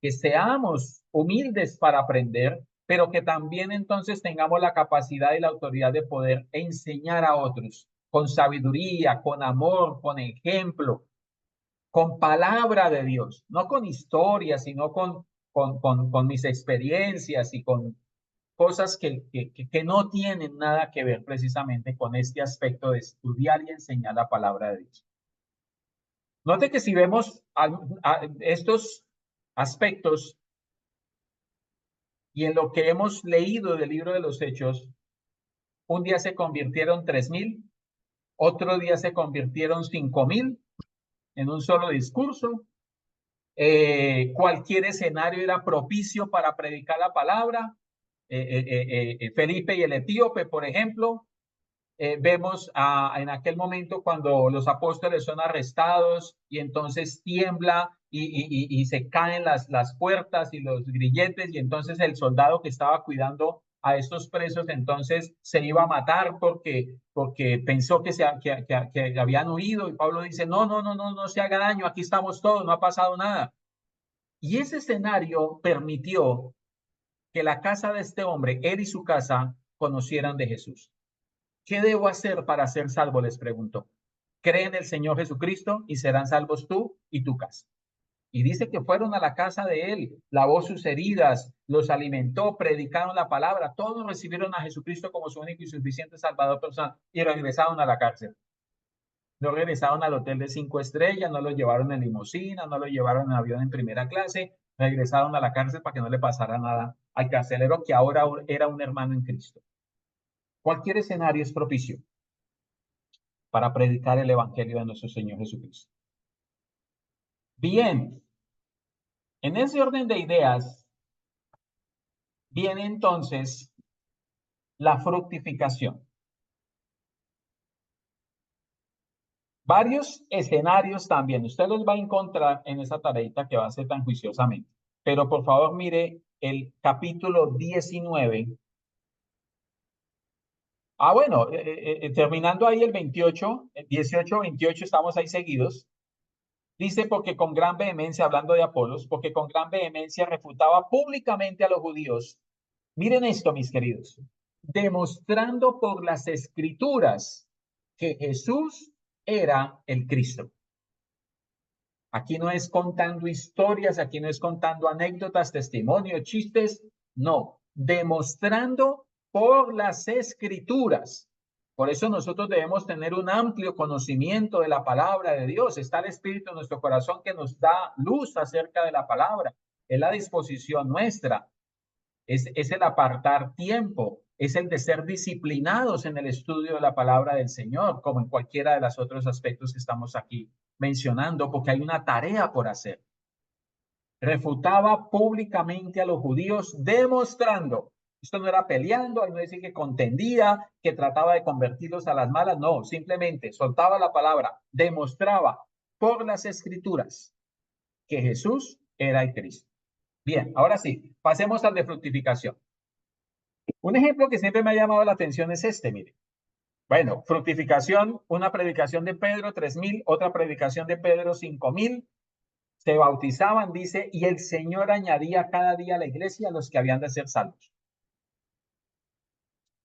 que seamos humildes para aprender, pero que también entonces tengamos la capacidad y la autoridad de poder enseñar a otros con sabiduría, con amor, con ejemplo, con palabra de Dios, no con historias, sino con mis experiencias y con cosas que no tienen nada que ver precisamente con este aspecto de estudiar y enseñar la palabra de Dios. Note que si vemos estos aspectos y en lo que hemos leído del libro de los Hechos, un día se convirtieron 3,000, otro día se convirtieron 5,000 en un solo discurso. Cualquier escenario era propicio para predicar la palabra. Felipe y el etíope, por ejemplo, vemos en aquel momento cuando los apóstoles son arrestados y entonces tiembla y se caen las puertas y los grilletes, y entonces el soldado que estaba cuidando a estos presos, entonces se iba a matar porque pensó que habían huido, y Pablo dice, no se haga daño, aquí estamos todos, no ha pasado nada. Y ese escenario permitió que la casa de este hombre, él y su casa, conocieran de Jesús. ¿Qué debo hacer para ser salvo?, les preguntó. Cree en el Señor Jesucristo y serán salvos tú y tu casa. Y dice que fueron a la casa de él, lavó sus heridas, los alimentó, predicaron la palabra, todos recibieron a Jesucristo como su único y suficiente Salvador personal y regresaron a la cárcel. No regresaron al hotel de 5 estrellas, no lo llevaron en limusina, no lo llevaron en avión en primera clase, regresaron a la cárcel para que no le pasara nada al carcelero, que ahora era un hermano en Cristo. Cualquier escenario es propicio para predicar el evangelio de nuestro Señor Jesucristo. Bien, en ese orden de ideas viene entonces la fructificación. Varios escenarios también. Usted los va a encontrar en esa tareita que va a hacer tan juiciosamente. Pero por favor mire el capítulo 19. Bueno, terminando ahí el 28, 18, 28, estamos ahí seguidos. Dice, porque con gran vehemencia, hablando de Apolos, porque con gran vehemencia refutaba públicamente a los judíos. Miren esto, mis queridos. Demostrando por las escrituras que Jesús era el Cristo. Aquí no es contando historias, aquí no es contando anécdotas, testimonios, chistes, no, demostrando por las escrituras. Por eso nosotros debemos tener un amplio conocimiento de la palabra de Dios. Está el Espíritu en nuestro corazón que nos da luz acerca de la palabra. Es la disposición nuestra, es el apartar tiempo, es el de ser disciplinados en el estudio de la palabra del Señor, como en cualquiera de los otros aspectos que estamos aquí mencionando, porque hay una tarea por hacer. Refutaba públicamente a los judíos, demostrando, esto no era peleando, no decir que contendía, que trataba de convertirlos a las malas, no, simplemente soltaba la palabra, demostraba por las escrituras que Jesús era el Cristo. Bien, ahora sí, pasemos al de fructificación. Un ejemplo que siempre me ha llamado la atención es este, mire. Bueno, fructificación, una predicación de Pedro, 3,000, otra predicación de Pedro, 5,000. Se bautizaban, dice, y el Señor añadía cada día a la iglesia a los que habían de ser salvos.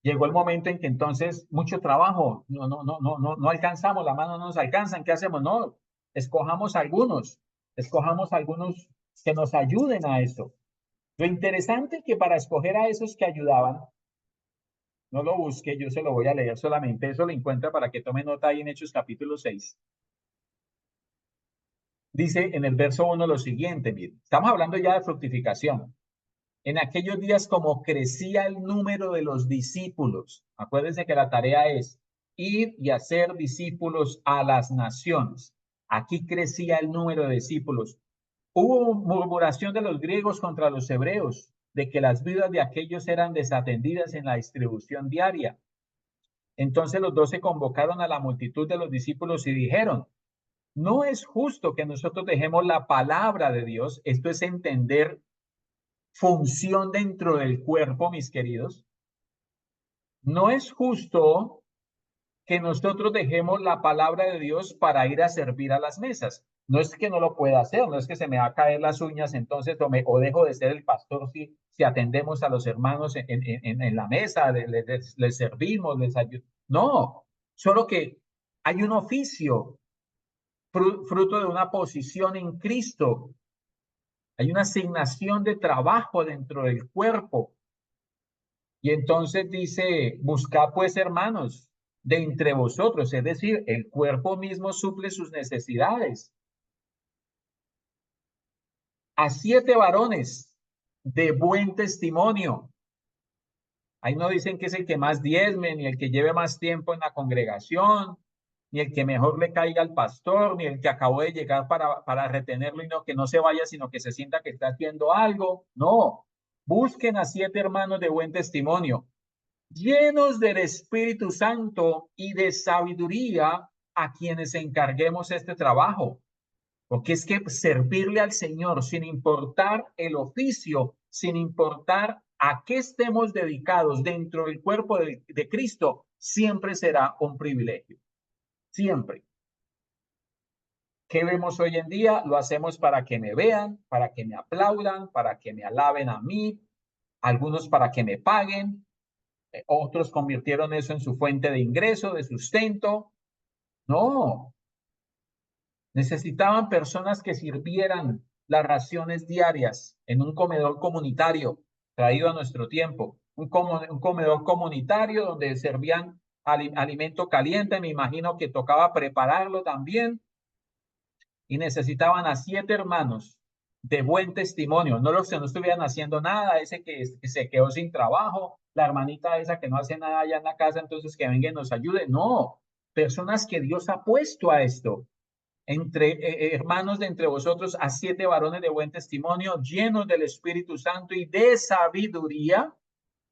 Llegó el momento en que entonces mucho trabajo, no alcanzamos, la mano no nos alcanzan, ¿qué hacemos? No, escojamos algunos que nos ayuden a eso. Lo interesante es que para escoger a esos que ayudaban, no lo busque, yo se lo voy a leer solamente, eso lo encuentra para que tome nota ahí en Hechos capítulo 6. Dice en el verso 1 lo siguiente, mire, estamos hablando ya de fructificación. En aquellos días, como crecía el número de los discípulos, acuérdense que la tarea es ir y hacer discípulos a las naciones. Aquí crecía el número de discípulos. Hubo murmuración de los griegos contra los hebreos, de que las vidas de aquellos eran desatendidas en la distribución diaria. Entonces los 12 convocaron a la multitud de los discípulos y dijeron, no es justo que nosotros dejemos la palabra de Dios, esto es entender función dentro del cuerpo, mis queridos. No es justo que nosotros dejemos la palabra de Dios para ir a servir a las mesas. No es que no lo pueda hacer, no es que se me va a caer las uñas, entonces o dejo de ser el pastor si atendemos a los hermanos en la mesa, les servimos, les ayudamos. No, solo que hay un oficio fruto de una posición en Cristo. Hay una asignación de trabajo dentro del cuerpo. Y entonces dice, buscad pues, hermanos, de entre vosotros, es decir, el cuerpo mismo suple sus necesidades. A 7 varones de buen testimonio. Ahí no dicen que es el que más diezme, ni el que lleve más tiempo en la congregación, ni el que mejor le caiga al pastor, ni el que acabó de llegar para retenerlo y no que no se vaya, sino que se sienta que está haciendo algo. No, busquen a 7 hermanos de buen testimonio, llenos del Espíritu Santo y de sabiduría, a quienes encarguemos este trabajo. Porque es que servirle al Señor sin importar el oficio, sin importar a qué estemos dedicados dentro del cuerpo de Cristo, siempre será un privilegio. Siempre. ¿Qué vemos hoy en día? Lo hacemos para que me vean, para que me aplaudan, para que me alaben a mí, algunos para que me paguen, otros convirtieron eso en su fuente de ingreso, de sustento. No, necesitaban personas que sirvieran las raciones diarias en un comedor comunitario traído a nuestro tiempo. Un comedor comunitario donde servían alimento caliente, me imagino que tocaba prepararlo también. Y necesitaban a 7 hermanos de buen testimonio, no los que no estuvieran haciendo nada, ese que se quedó sin trabajo, la hermanita esa que no hace nada allá en la casa, entonces que venga y nos ayude. No, personas que Dios ha puesto a esto entre hermanos de entre vosotros, a 7 varones de buen testimonio, llenos del Espíritu Santo y de sabiduría,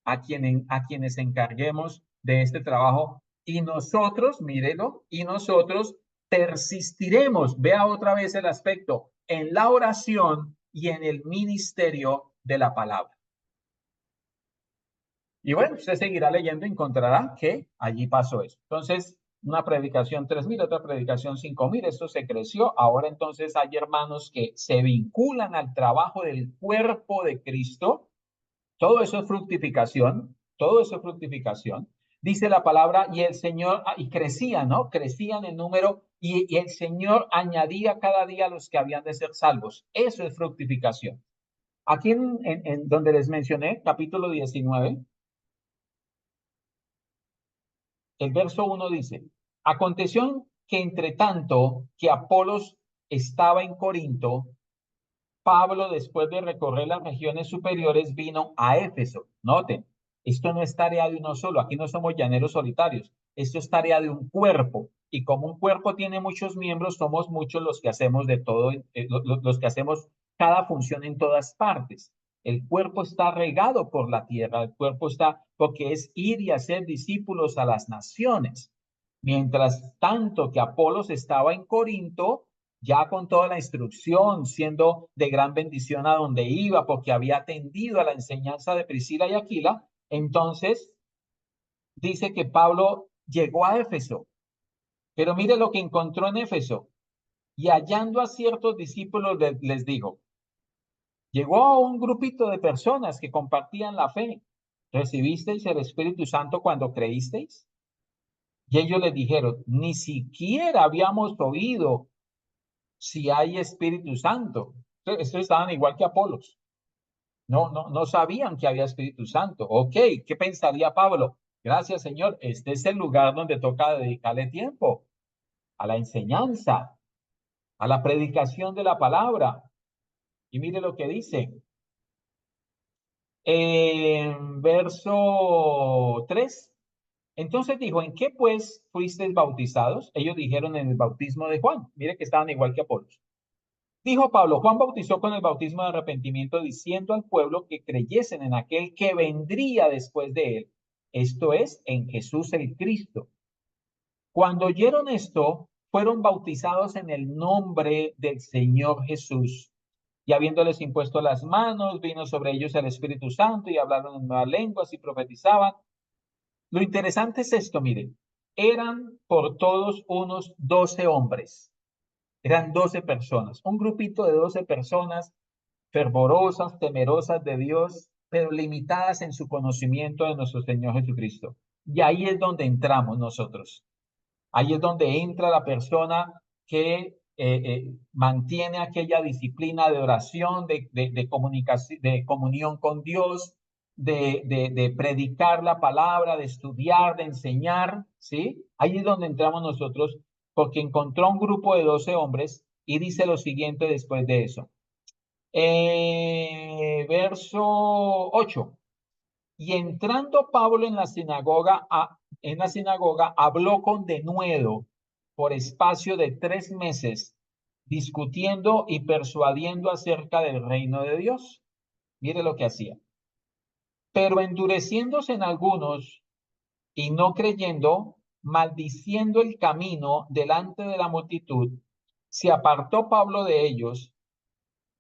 a quienes encarguemos de este trabajo. Y nosotros, mírelo, y nosotros persistiremos, vea otra vez el aspecto, en la oración y en el ministerio de la palabra. Y bueno, usted seguirá leyendo y encontrará que allí pasó eso. Entonces, una predicación 3.000, otra predicación 5.000, esto se creció. Ahora entonces hay hermanos que se vinculan al trabajo del cuerpo de Cristo. Todo eso es fructificación, todo eso es fructificación. Dice la palabra, y el Señor, y crecían, ¿no? Crecían en número, y el Señor añadía cada día a los que habían de ser salvos. Eso es fructificación. Aquí en donde les mencioné, capítulo 19, el verso 1 dice, aconteció que entre tanto que Apolos estaba en Corinto, Pablo, después de recorrer las regiones superiores, vino a Éfeso. Noten, esto no es tarea de uno solo, aquí no somos llaneros solitarios, esto es tarea de un cuerpo. Y como un cuerpo tiene muchos miembros, somos muchos los que hacemos de todo, los que hacemos cada función en todas partes. El cuerpo está regado por la tierra, el cuerpo está, porque es ir y hacer discípulos a las naciones. Mientras tanto que Apolos estaba en Corinto, ya con toda la instrucción, siendo de gran bendición a donde iba, porque había atendido a la enseñanza de Priscila y Aquila, entonces dice que Pablo llegó a Éfeso. Pero mire lo que encontró en Éfeso. Y hallando a ciertos discípulos les dijo, llegó a un grupito de personas que compartían la fe. ¿Recibisteis el Espíritu Santo cuando creísteis? Y ellos les dijeron, ni siquiera habíamos oído si hay Espíritu Santo. Estos estaban igual que Apolos. No sabían que había Espíritu Santo. Ok, ¿qué pensaría Pablo? Gracias, Señor. Este es el lugar donde toca dedicarle tiempo a la enseñanza, a la predicación de la palabra. Y mire lo que dice. En verso 3. Entonces dijo, ¿en qué pues fuisteis bautizados? Ellos dijeron en el bautismo de Juan. Mire que estaban igual que Apolos. Dijo Pablo, Juan bautizó con el bautismo de arrepentimiento, diciendo al pueblo que creyesen en aquel que vendría después de él, esto es, en Jesús el Cristo. Cuando oyeron esto, fueron bautizados en el nombre del Señor Jesús. Y habiéndoles impuesto las manos, vino sobre ellos el Espíritu Santo y hablaron en nuevas lenguas y profetizaban. Lo interesante es esto, miren, eran por todos unos 12 hombres. Eran 12 personas, un grupito de 12 personas fervorosas, temerosas de Dios, pero limitadas en su conocimiento de nuestro Señor Jesucristo. Y ahí es donde entramos nosotros. Ahí es donde entra la persona que mantiene aquella disciplina de oración, de comunicación, de comunión con Dios, de predicar la palabra, de estudiar, de enseñar, ¿sí? Ahí es donde entramos nosotros, porque encontró un grupo de 12 hombres y dice lo siguiente después de eso. Verso 8. Y entrando Pablo en la sinagoga, habló con denuedo por espacio de 3 meses, discutiendo y persuadiendo acerca del reino de Dios. Mire lo que hacía. Pero endureciéndose en algunos y no creyendo, maldiciendo el camino delante de la multitud, se apartó Pablo de ellos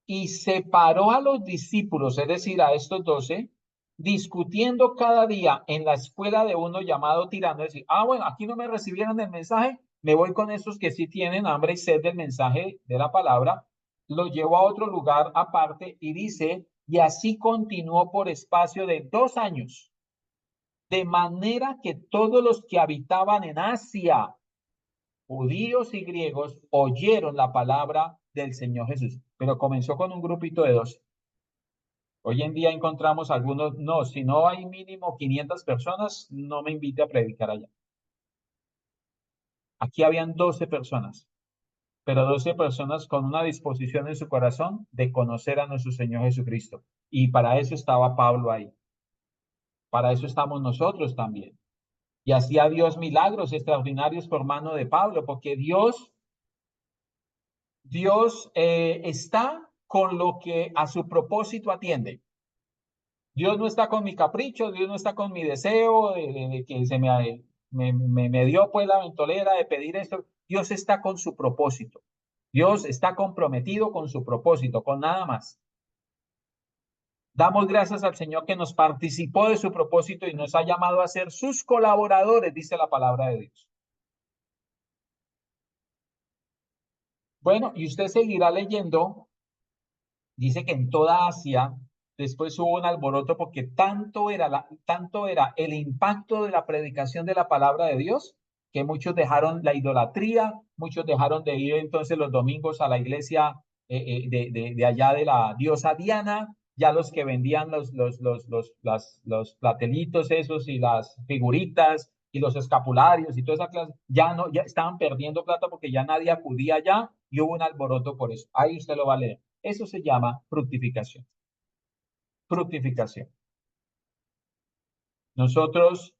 y separó a los discípulos, es decir, a estos 12, discutiendo cada día en la escuela de uno llamado Tirano, es decir, bueno, aquí no me recibieron el mensaje, me voy con estos que sí tienen hambre y sed del mensaje de la palabra, lo llevó a otro lugar aparte y dice, y así continuó por espacio de 2 años, de manera que todos los que habitaban en Asia, judíos y griegos, oyeron la palabra del Señor Jesús, pero comenzó con un grupito de 12. Hoy en día encontramos algunos, no, si no hay mínimo 500 personas, no me invite a predicar allá. Aquí habían 12 personas, pero 12 personas con una disposición en su corazón de conocer a nuestro Señor Jesucristo. Y para eso estaba Pablo ahí. Para eso estamos nosotros también. Y hacía Dios milagros extraordinarios por mano de Pablo, porque Dios está con lo que a su propósito atiende. Dios no está con mi capricho, Dios no está con mi deseo de que se me dio pues la ventolera de pedir esto. Dios está con su propósito. Dios está comprometido con su propósito, con nada más. Damos gracias al Señor que nos participó de su propósito y nos ha llamado a ser sus colaboradores, dice la palabra de Dios. Bueno, y usted seguirá leyendo. Dice que en toda Asia después hubo un alboroto porque tanto era el impacto de la predicación de la palabra de Dios que muchos dejaron la idolatría, muchos dejaron de ir entonces los domingos a la iglesia de allá de la diosa Diana, ya los que vendían los platelitos esos y las figuritas y los escapularios y toda esa clase, ya estaban perdiendo plata porque ya nadie acudía allá y hubo un alboroto por eso. Ahí usted lo va a leer. Eso se llama fructificación. Fructificación. Nosotros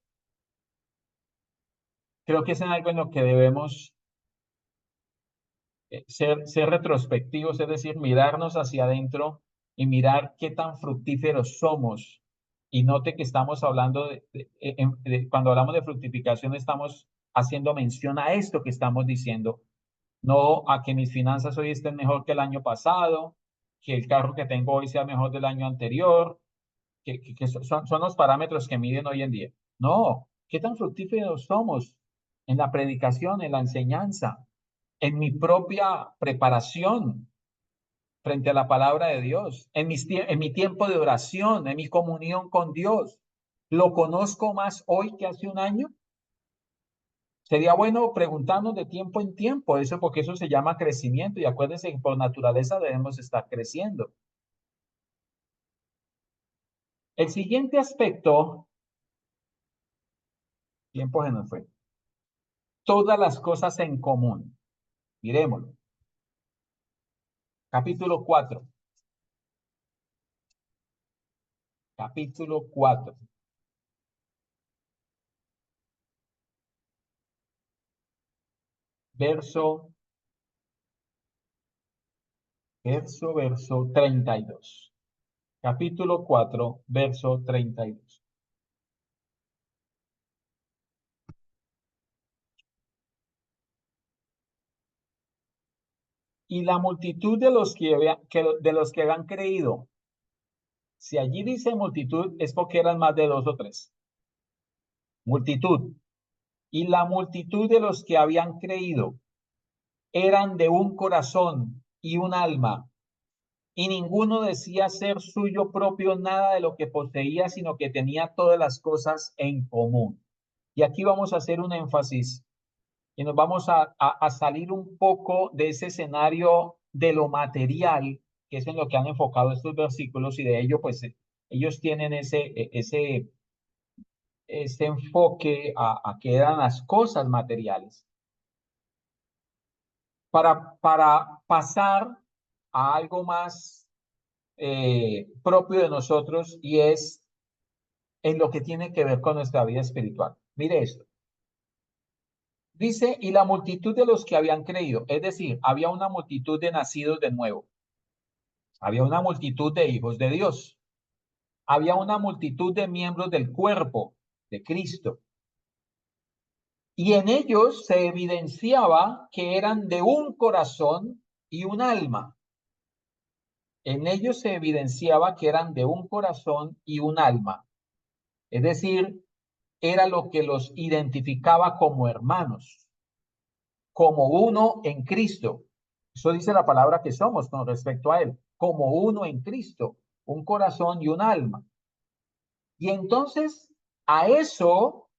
creo que es en algo en lo que debemos ser retrospectivos, es decir, mirarnos hacia adentro y mirar qué tan fructíferos somos. Y note que estamos hablando cuando hablamos de fructificación, estamos haciendo mención a esto que estamos diciendo, no a que mis finanzas hoy estén mejor que el año pasado, que el carro que tengo hoy sea mejor del año anterior, que son los parámetros que miden hoy en día. No, ¿qué tan fructíferos somos en la predicación, en la enseñanza, en mi propia preparación frente a la palabra de Dios, en mi tiempo de oración, en mi comunión con Dios? ¿Lo conozco más hoy que hace un año? Sería bueno preguntarnos de tiempo en tiempo, eso porque eso se llama crecimiento y acuérdense que por naturaleza debemos estar creciendo. El siguiente aspecto, tiempo se nos fue. Todas las cosas en común. Miremoslo. Capítulo 4. Capítulo 4. Verso 32. Capítulo 4, verso 32. Y la multitud de los que habían creído, si allí dice multitud, es porque eran más de 2 o 3. Multitud. Y la multitud de los que habían creído eran de un corazón y un alma, y ninguno decía ser suyo propio nada de lo que poseía, sino que tenía todas las cosas en común. Y aquí vamos a hacer un énfasis y nos vamos a salir un poco de ese escenario de lo material, que es en lo que han enfocado estos versículos, y de ello, pues, ellos tienen ese enfoque a que eran las cosas materiales. Para pasar a algo más propio de nosotros, y es en lo que tiene que ver con nuestra vida espiritual. Mire esto. Dice, y la multitud de los que habían creído, es decir, había una multitud de nacidos de nuevo, había una multitud de hijos de Dios, había una multitud de miembros del cuerpo de Cristo. y en ellos se evidenciaba que eran de un corazón y un alma. En ellos se evidenciaba que eran de un corazón y un alma. Es decir, era lo que los identificaba como hermanos, como uno en Cristo. Eso dice la palabra que somos con respecto a Él, como uno en Cristo, un corazón y un alma. Y entonces a eso,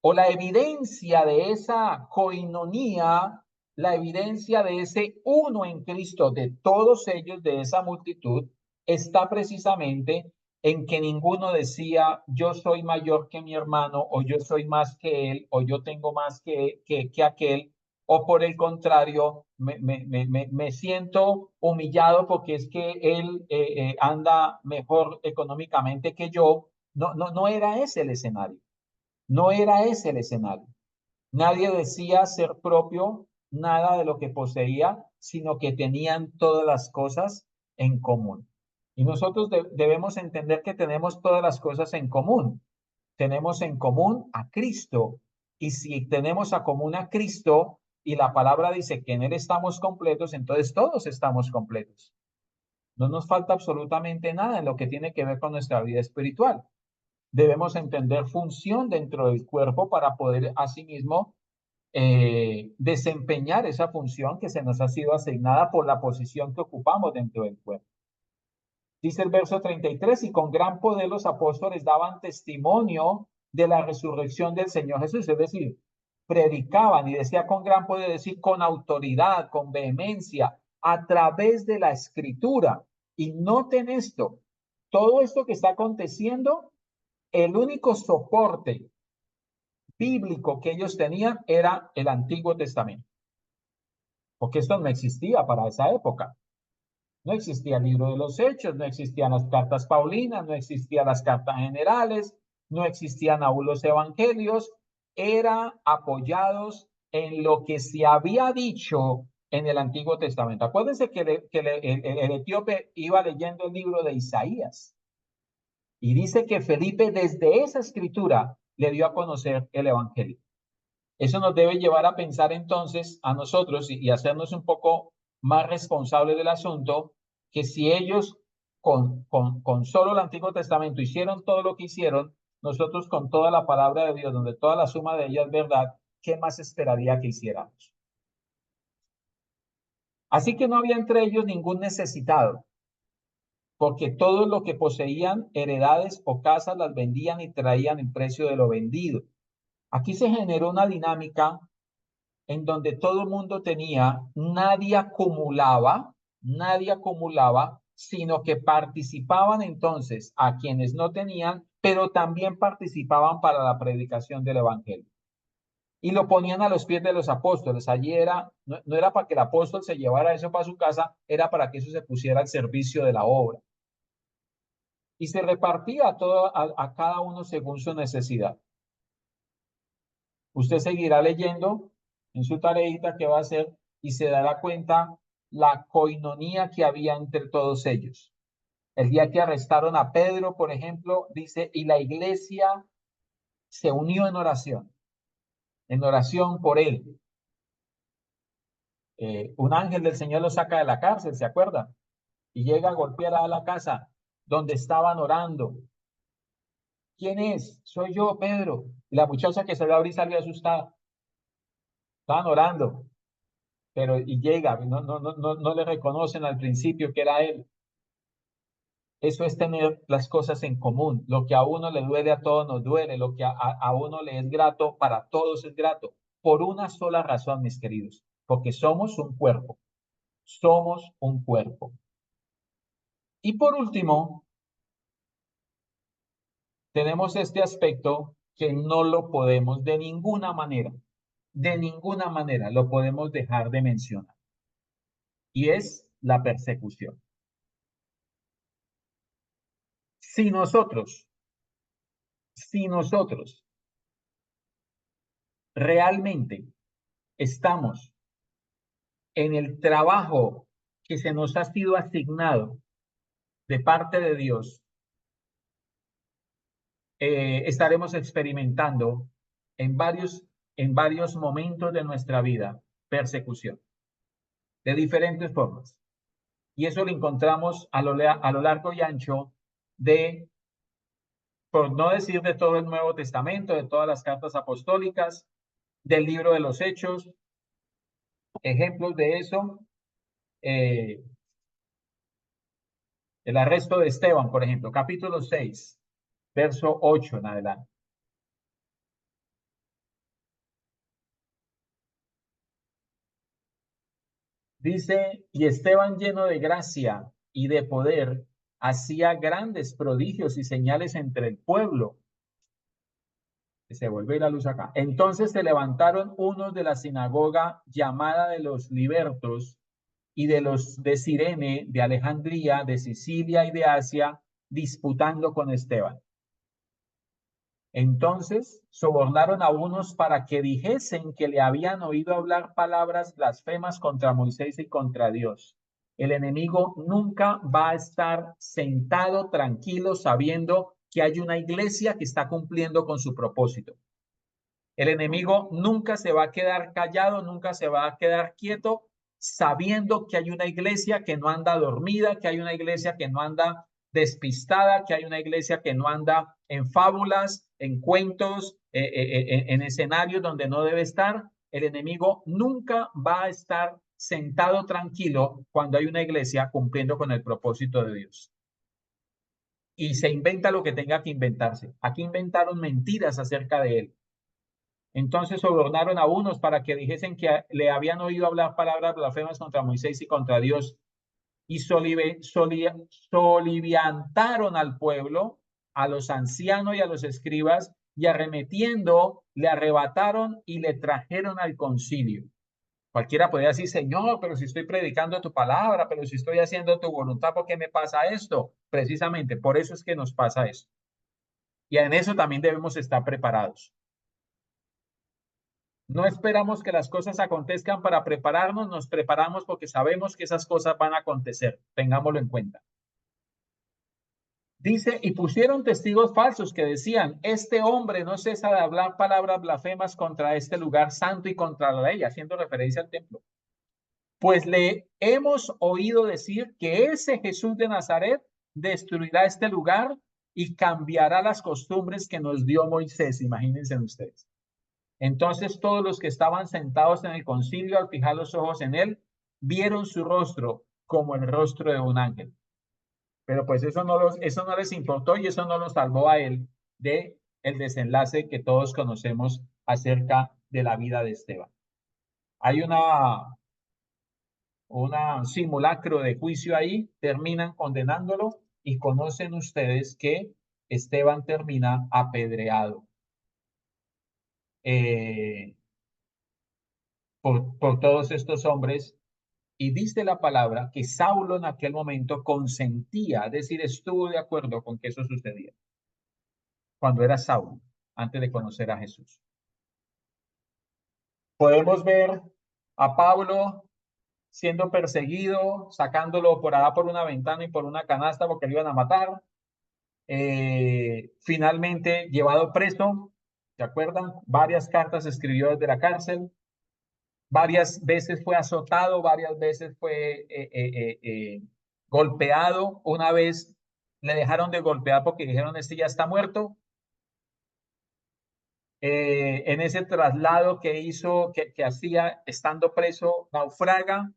o la evidencia de esa coinonía, la evidencia de ese uno en Cristo, de todos ellos, de esa multitud, está precisamente en que ninguno decía, yo soy mayor que mi hermano, o yo soy más que él, o yo tengo más que aquel, o por el contrario, me siento humillado porque es que él anda mejor económicamente que yo. No era ese el escenario. No era ese el escenario. Nadie decía ser propio nada de lo que poseía, sino que tenían todas las cosas en común. Y nosotros debemos entender que tenemos todas las cosas en común. Tenemos en común a Cristo. Y si tenemos a común a Cristo y la palabra dice que en Él estamos completos, entonces todos estamos completos. No nos falta absolutamente nada en lo que tiene que ver con nuestra vida espiritual. Debemos entender función dentro del cuerpo para poder asimismo desempeñar esa función que se nos ha sido asignada por la posición que ocupamos dentro del cuerpo. Dice el verso 33, y con gran poder los apóstoles daban testimonio de la resurrección del Señor Jesús, es decir, predicaban, y decía con gran poder, decir con autoridad, con vehemencia, a través de la escritura. Y noten esto, todo esto que está aconteciendo, el único soporte bíblico que ellos tenían era el Antiguo Testamento, porque esto no existía para esa época. No existía el libro de los Hechos, no existían las cartas paulinas, no existían las cartas generales, no existían aún los evangelios, eran apoyados en lo que se había dicho en el Antiguo Testamento. Acuérdense que el etíope iba leyendo el libro de Isaías y dice que Felipe desde esa escritura le dio a conocer el evangelio. Eso nos debe llevar a pensar entonces a nosotros y hacernos un poco más responsables del asunto, que si ellos con solo el Antiguo Testamento hicieron todo lo que hicieron, nosotros con toda la palabra de Dios, donde toda la suma de ella es verdad, ¿qué más esperaría que hiciéramos? Así que no había entre ellos ningún necesitado, porque todo lo que poseían, heredades o casas, las vendían y traían el precio de lo vendido. Aquí se generó una dinámica en donde todo el mundo tenía, nadie acumulaba, sino que participaban entonces a quienes no tenían, pero también participaban para la predicación del evangelio. Y lo ponían a los pies de los apóstoles. Allí era, no era para que el apóstol se llevara eso para su casa, era para que eso se pusiera al servicio de la obra. Y se repartía todo a cada uno según su necesidad. Usted seguirá leyendo en su tareita que va a hacer y se dará cuenta la coinonía que había entre todos ellos. El día que arrestaron a Pedro, por ejemplo, dice, y la iglesia se unió en oración por él. Un ángel del Señor lo saca de la cárcel, ¿se acuerda? Y llega a golpear a la casa donde estaban orando. ¿Quién es? Soy yo, Pedro. Y la muchacha que se le abrió y salió asustada. Estaban orando. Pero y llega, no le reconocen al principio que era él. Eso es tener las cosas en común. Lo que a uno le duele, a todos nos duele. Lo que a uno le es grato, para todos es grato. Por una sola razón, mis queridos, porque somos un cuerpo. Somos un cuerpo. Y por último, tenemos este aspecto que no lo podemos de ninguna manera lo podemos dejar de mencionar. Y es la persecución. Si nosotros realmente estamos en el trabajo que se nos ha sido asignado de parte de Dios, estaremos experimentando en varios en varios momentos de nuestra vida persecución, de diferentes formas. Y eso lo encontramos a lo largo y ancho de, por no decir de todo el Nuevo Testamento, de todas las cartas apostólicas, del libro de los Hechos. Ejemplos de eso, el arresto de Esteban, por ejemplo, capítulo 6, verso 8 en adelante. Dice, y Esteban, lleno de gracia y de poder, hacía grandes prodigios y señales entre el pueblo. Se vuelve la luz acá. Entonces se levantaron unos de la sinagoga llamada de los libertos y de los de Cirene, de Alejandría, de Sicilia y de Asia, disputando con Esteban. Entonces sobornaron a unos para que dijesen que le habían oído hablar palabras blasfemas contra Moisés y contra Dios. El enemigo nunca va a estar sentado tranquilo sabiendo que hay una iglesia que está cumpliendo con su propósito. El enemigo nunca se va a quedar callado, nunca se va a quedar quieto, sabiendo que hay una iglesia que no anda dormida, que hay una iglesia que no anda despistada, que hay una iglesia que no anda en fábulas, en cuentos, en escenarios donde no debe estar. El enemigo nunca va a estar sentado tranquilo cuando hay una iglesia cumpliendo con el propósito de Dios. Y se inventa lo que tenga que inventarse. Aquí inventaron mentiras acerca de él. Entonces sobornaron a unos para que dijesen que le habían oído hablar palabras blasfemas contra Moisés y contra Dios. Y soliviantaron al pueblo, a los ancianos y a los escribas, y arremetiendo, le arrebataron y le trajeron al concilio. Cualquiera podría decir, Señor, pero si estoy predicando tu palabra, pero si estoy haciendo tu voluntad, ¿por qué me pasa esto? Precisamente por eso es que nos pasa esto. Y en eso también debemos estar preparados. No esperamos que las cosas acontezcan para prepararnos, nos preparamos porque sabemos que esas cosas van a acontecer. Tengámoslo en cuenta. Dice, y pusieron testigos falsos que decían, este hombre no cesa de hablar palabras blasfemas contra este lugar santo y contra la ley, haciendo referencia al templo. Pues le hemos oído decir que ese Jesús de Nazaret destruirá este lugar y cambiará las costumbres que nos dio Moisés. Imagínense ustedes. Entonces todos los que estaban sentados en el concilio, al fijar los ojos en él, vieron su rostro como el rostro de un ángel. Pero pues eso no les importó y eso no lo salvó a él de el desenlace que todos conocemos acerca de la vida de Esteban. Hay una simulacro de juicio ahí, terminan condenándolo y conocen ustedes que Esteban termina apedreado. Por todos estos hombres, y dice la palabra que Saulo en aquel momento consentía, es decir, estuvo de acuerdo con que eso sucediera, cuando era Saulo, antes de conocer a Jesús. Podemos ver a Pablo siendo perseguido, sacándolo por allá por una ventana y por una canasta porque lo iban a matar. Finalmente llevado preso, ¿se acuerdan? Varias cartas escribió desde la cárcel. Varias veces fue azotado, varias veces fue golpeado. Una vez le dejaron de golpear porque dijeron, este ya está muerto. En ese traslado que hizo, que hacía estando preso, naufraga,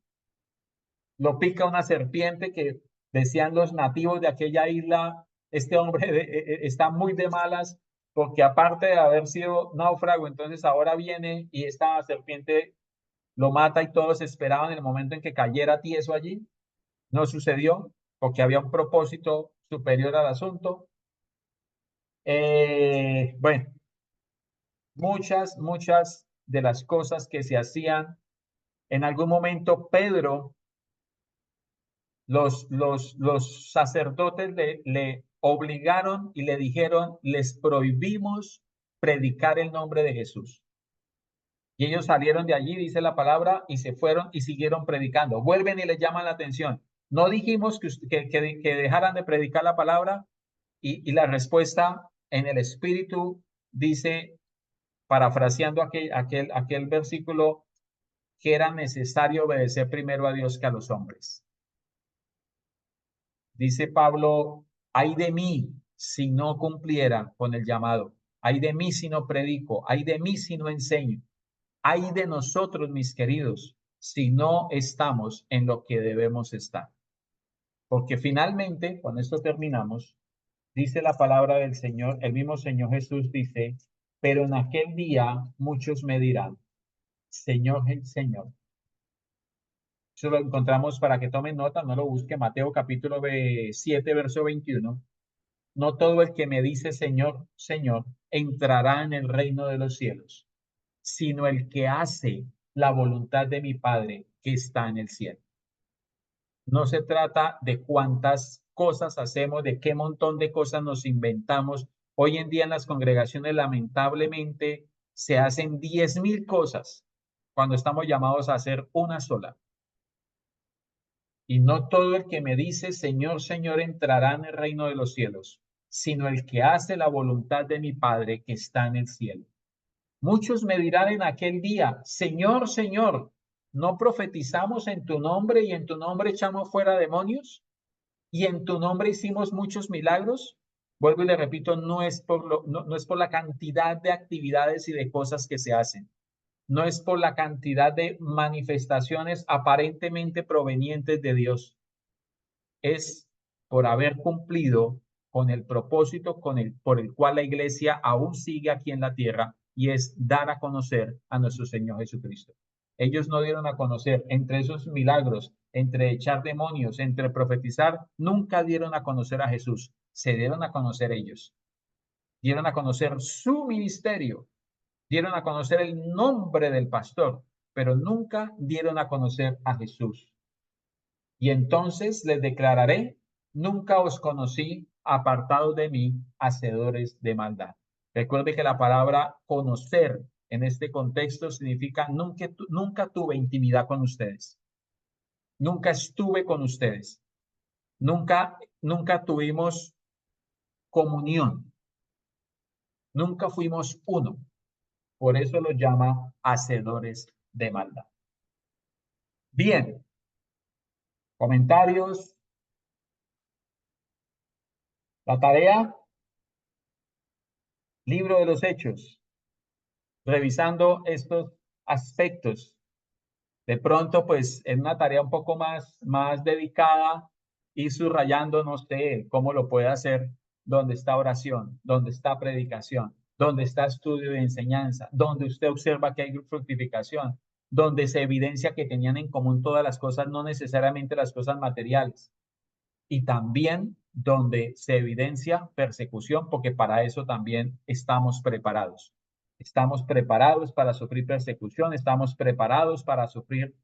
lo pica una serpiente que decían los nativos de aquella isla, este hombre está muy de malas porque aparte de haber sido náufrago, entonces ahora viene y esta serpiente lo mata y todos esperaban el momento en que cayera tieso allí. No sucedió porque había un propósito superior al asunto. Bueno, muchas de las cosas que se hacían. En algún momento Pedro, los sacerdotes le obligaron y le dijeron, les prohibimos predicar el nombre de Jesús. Y ellos salieron de allí, dice la palabra, y se fueron y siguieron predicando. Vuelven y les llaman la atención. No dijimos que dejaran de predicar la palabra, y la respuesta en el espíritu dice, parafraseando aquel versículo, que era necesario obedecer primero a Dios que a los hombres. Dice Pablo, ay de mí si no cumpliera con el llamado, ay de mí si no predico, ay de mí si no enseño, ay de nosotros, mis queridos, si no estamos en lo que debemos estar. Porque finalmente, con esto terminamos, dice la palabra del Señor, el mismo Señor Jesús dice, pero en aquel día muchos me dirán, Señor, Señor. Eso lo encontramos para que tomen nota, no lo busque, Mateo capítulo 7, verso 21. No todo el que me dice Señor, Señor, entrará en el reino de los cielos, sino el que hace la voluntad de mi Padre que está en el cielo. No se trata de cuántas cosas hacemos, de qué montón de cosas nos inventamos. Hoy en día en las congregaciones lamentablemente se hacen 10.000 cosas cuando estamos llamados a hacer una sola. Y no todo el que me dice Señor, Señor entrará en el reino de los cielos, sino el que hace la voluntad de mi Padre que está en el cielo. Muchos me dirán en aquel día, Señor, Señor, ¿no profetizamos en tu nombre y en tu nombre echamos fuera demonios? ¿Y en tu nombre hicimos muchos milagros? Vuelvo y le repito, no es por la cantidad de actividades y de cosas que se hacen. No es por la cantidad de manifestaciones aparentemente provenientes de Dios. Es por haber cumplido con el propósito por el cual la iglesia aún sigue aquí en la tierra, y es dar a conocer a nuestro Señor Jesucristo. Ellos no dieron a conocer, entre esos milagros, entre echar demonios, entre profetizar, nunca dieron a conocer a Jesús, se dieron a conocer ellos. Dieron a conocer su ministerio, dieron a conocer el nombre del pastor, pero nunca dieron a conocer a Jesús. Y entonces les declararé, nunca os conocí, apartados de mí, hacedores de maldad. Recuerde que la palabra conocer en este contexto significa nunca tuve intimidad con ustedes. Nunca estuve con ustedes. Nunca tuvimos comunión. Nunca fuimos uno. Por eso los llama hacedores de maldad. Bien. Comentarios. La tarea. Libro de los Hechos. Revisando estos aspectos. De pronto, pues, en una tarea un poco más dedicada y subrayando, no sé cómo lo puede hacer, donde está oración, donde está predicación, donde está estudio y enseñanza, donde usted observa que hay fructificación, donde se evidencia que tenían en común todas las cosas, no necesariamente las cosas materiales, y también donde se evidencia persecución, porque para eso también estamos preparados. Estamos preparados para sufrir persecución, estamos preparados para sufrir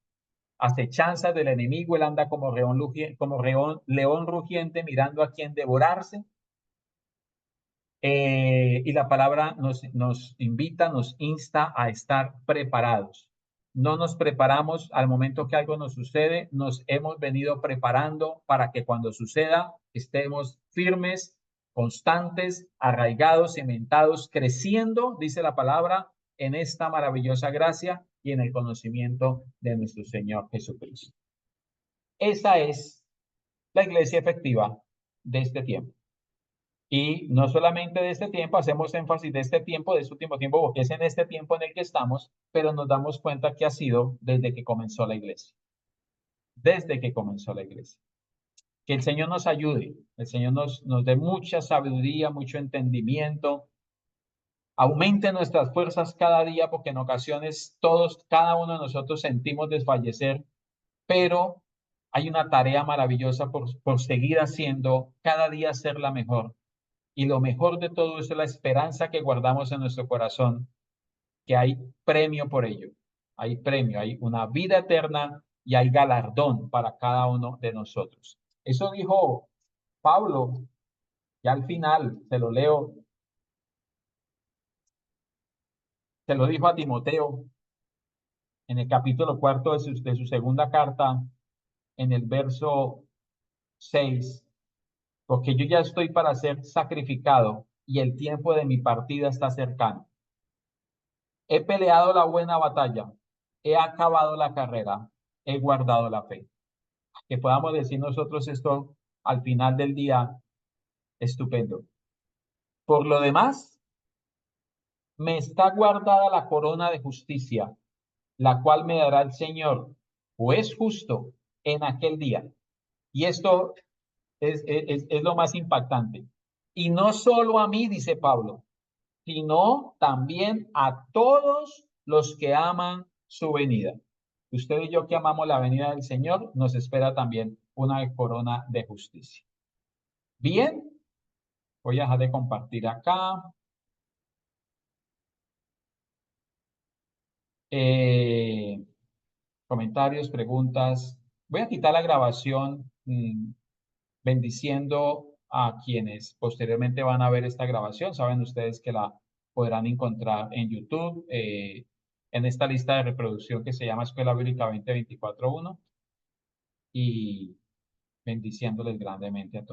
acechanzas del enemigo. Él anda como león rugiente mirando a quien devorarse. Y la palabra nos invita, nos insta a estar preparados. No nos preparamos al momento que algo nos sucede, nos hemos venido preparando para que cuando suceda estemos firmes, constantes, arraigados, cimentados, creciendo, dice la palabra, en esta maravillosa gracia y en el conocimiento de nuestro Señor Jesucristo. Esa es la iglesia efectiva de este tiempo. Y no solamente de este tiempo, hacemos énfasis de este último tiempo, porque es en este tiempo en el que estamos, pero nos damos cuenta que ha sido desde que comenzó la iglesia. Desde que comenzó la iglesia. Que el Señor nos ayude, el Señor nos dé mucha sabiduría, mucho entendimiento, aumente nuestras fuerzas cada día, porque en ocasiones cada uno de nosotros sentimos desfallecer, pero hay una tarea maravillosa por seguir haciendo, cada día ser la mejor. Y lo mejor de todo eso es la esperanza que guardamos en nuestro corazón, que hay premio por ello. Hay premio, hay una vida eterna y hay galardón para cada uno de nosotros. Eso dijo Pablo, ya al final, se lo leo, se lo dijo a Timoteo en el capítulo 4 de su segunda carta, en el verso 6, porque yo ya estoy para ser sacrificado y el tiempo de mi partida está cercano. He peleado la buena batalla, he acabado la carrera, he guardado la fe. Que podamos decir nosotros esto al final del día, estupendo. Por lo demás, me está guardada la corona de justicia, la cual me dará el Señor, juez justo, en aquel día. Y esto es lo más impactante. Y no solo a mí, dice Pablo, sino también a todos los que aman su venida. Usted y yo que amamos la venida del Señor, nos espera también una corona de justicia. Bien, voy a dejar de compartir acá. Comentarios, preguntas. Voy a quitar la grabación bendiciendo a quienes posteriormente van a ver esta grabación. Saben ustedes que la podrán encontrar en YouTube, en esta lista de reproducción que se llama Escuela Bíblica 2024-1 y bendiciéndoles grandemente a todos.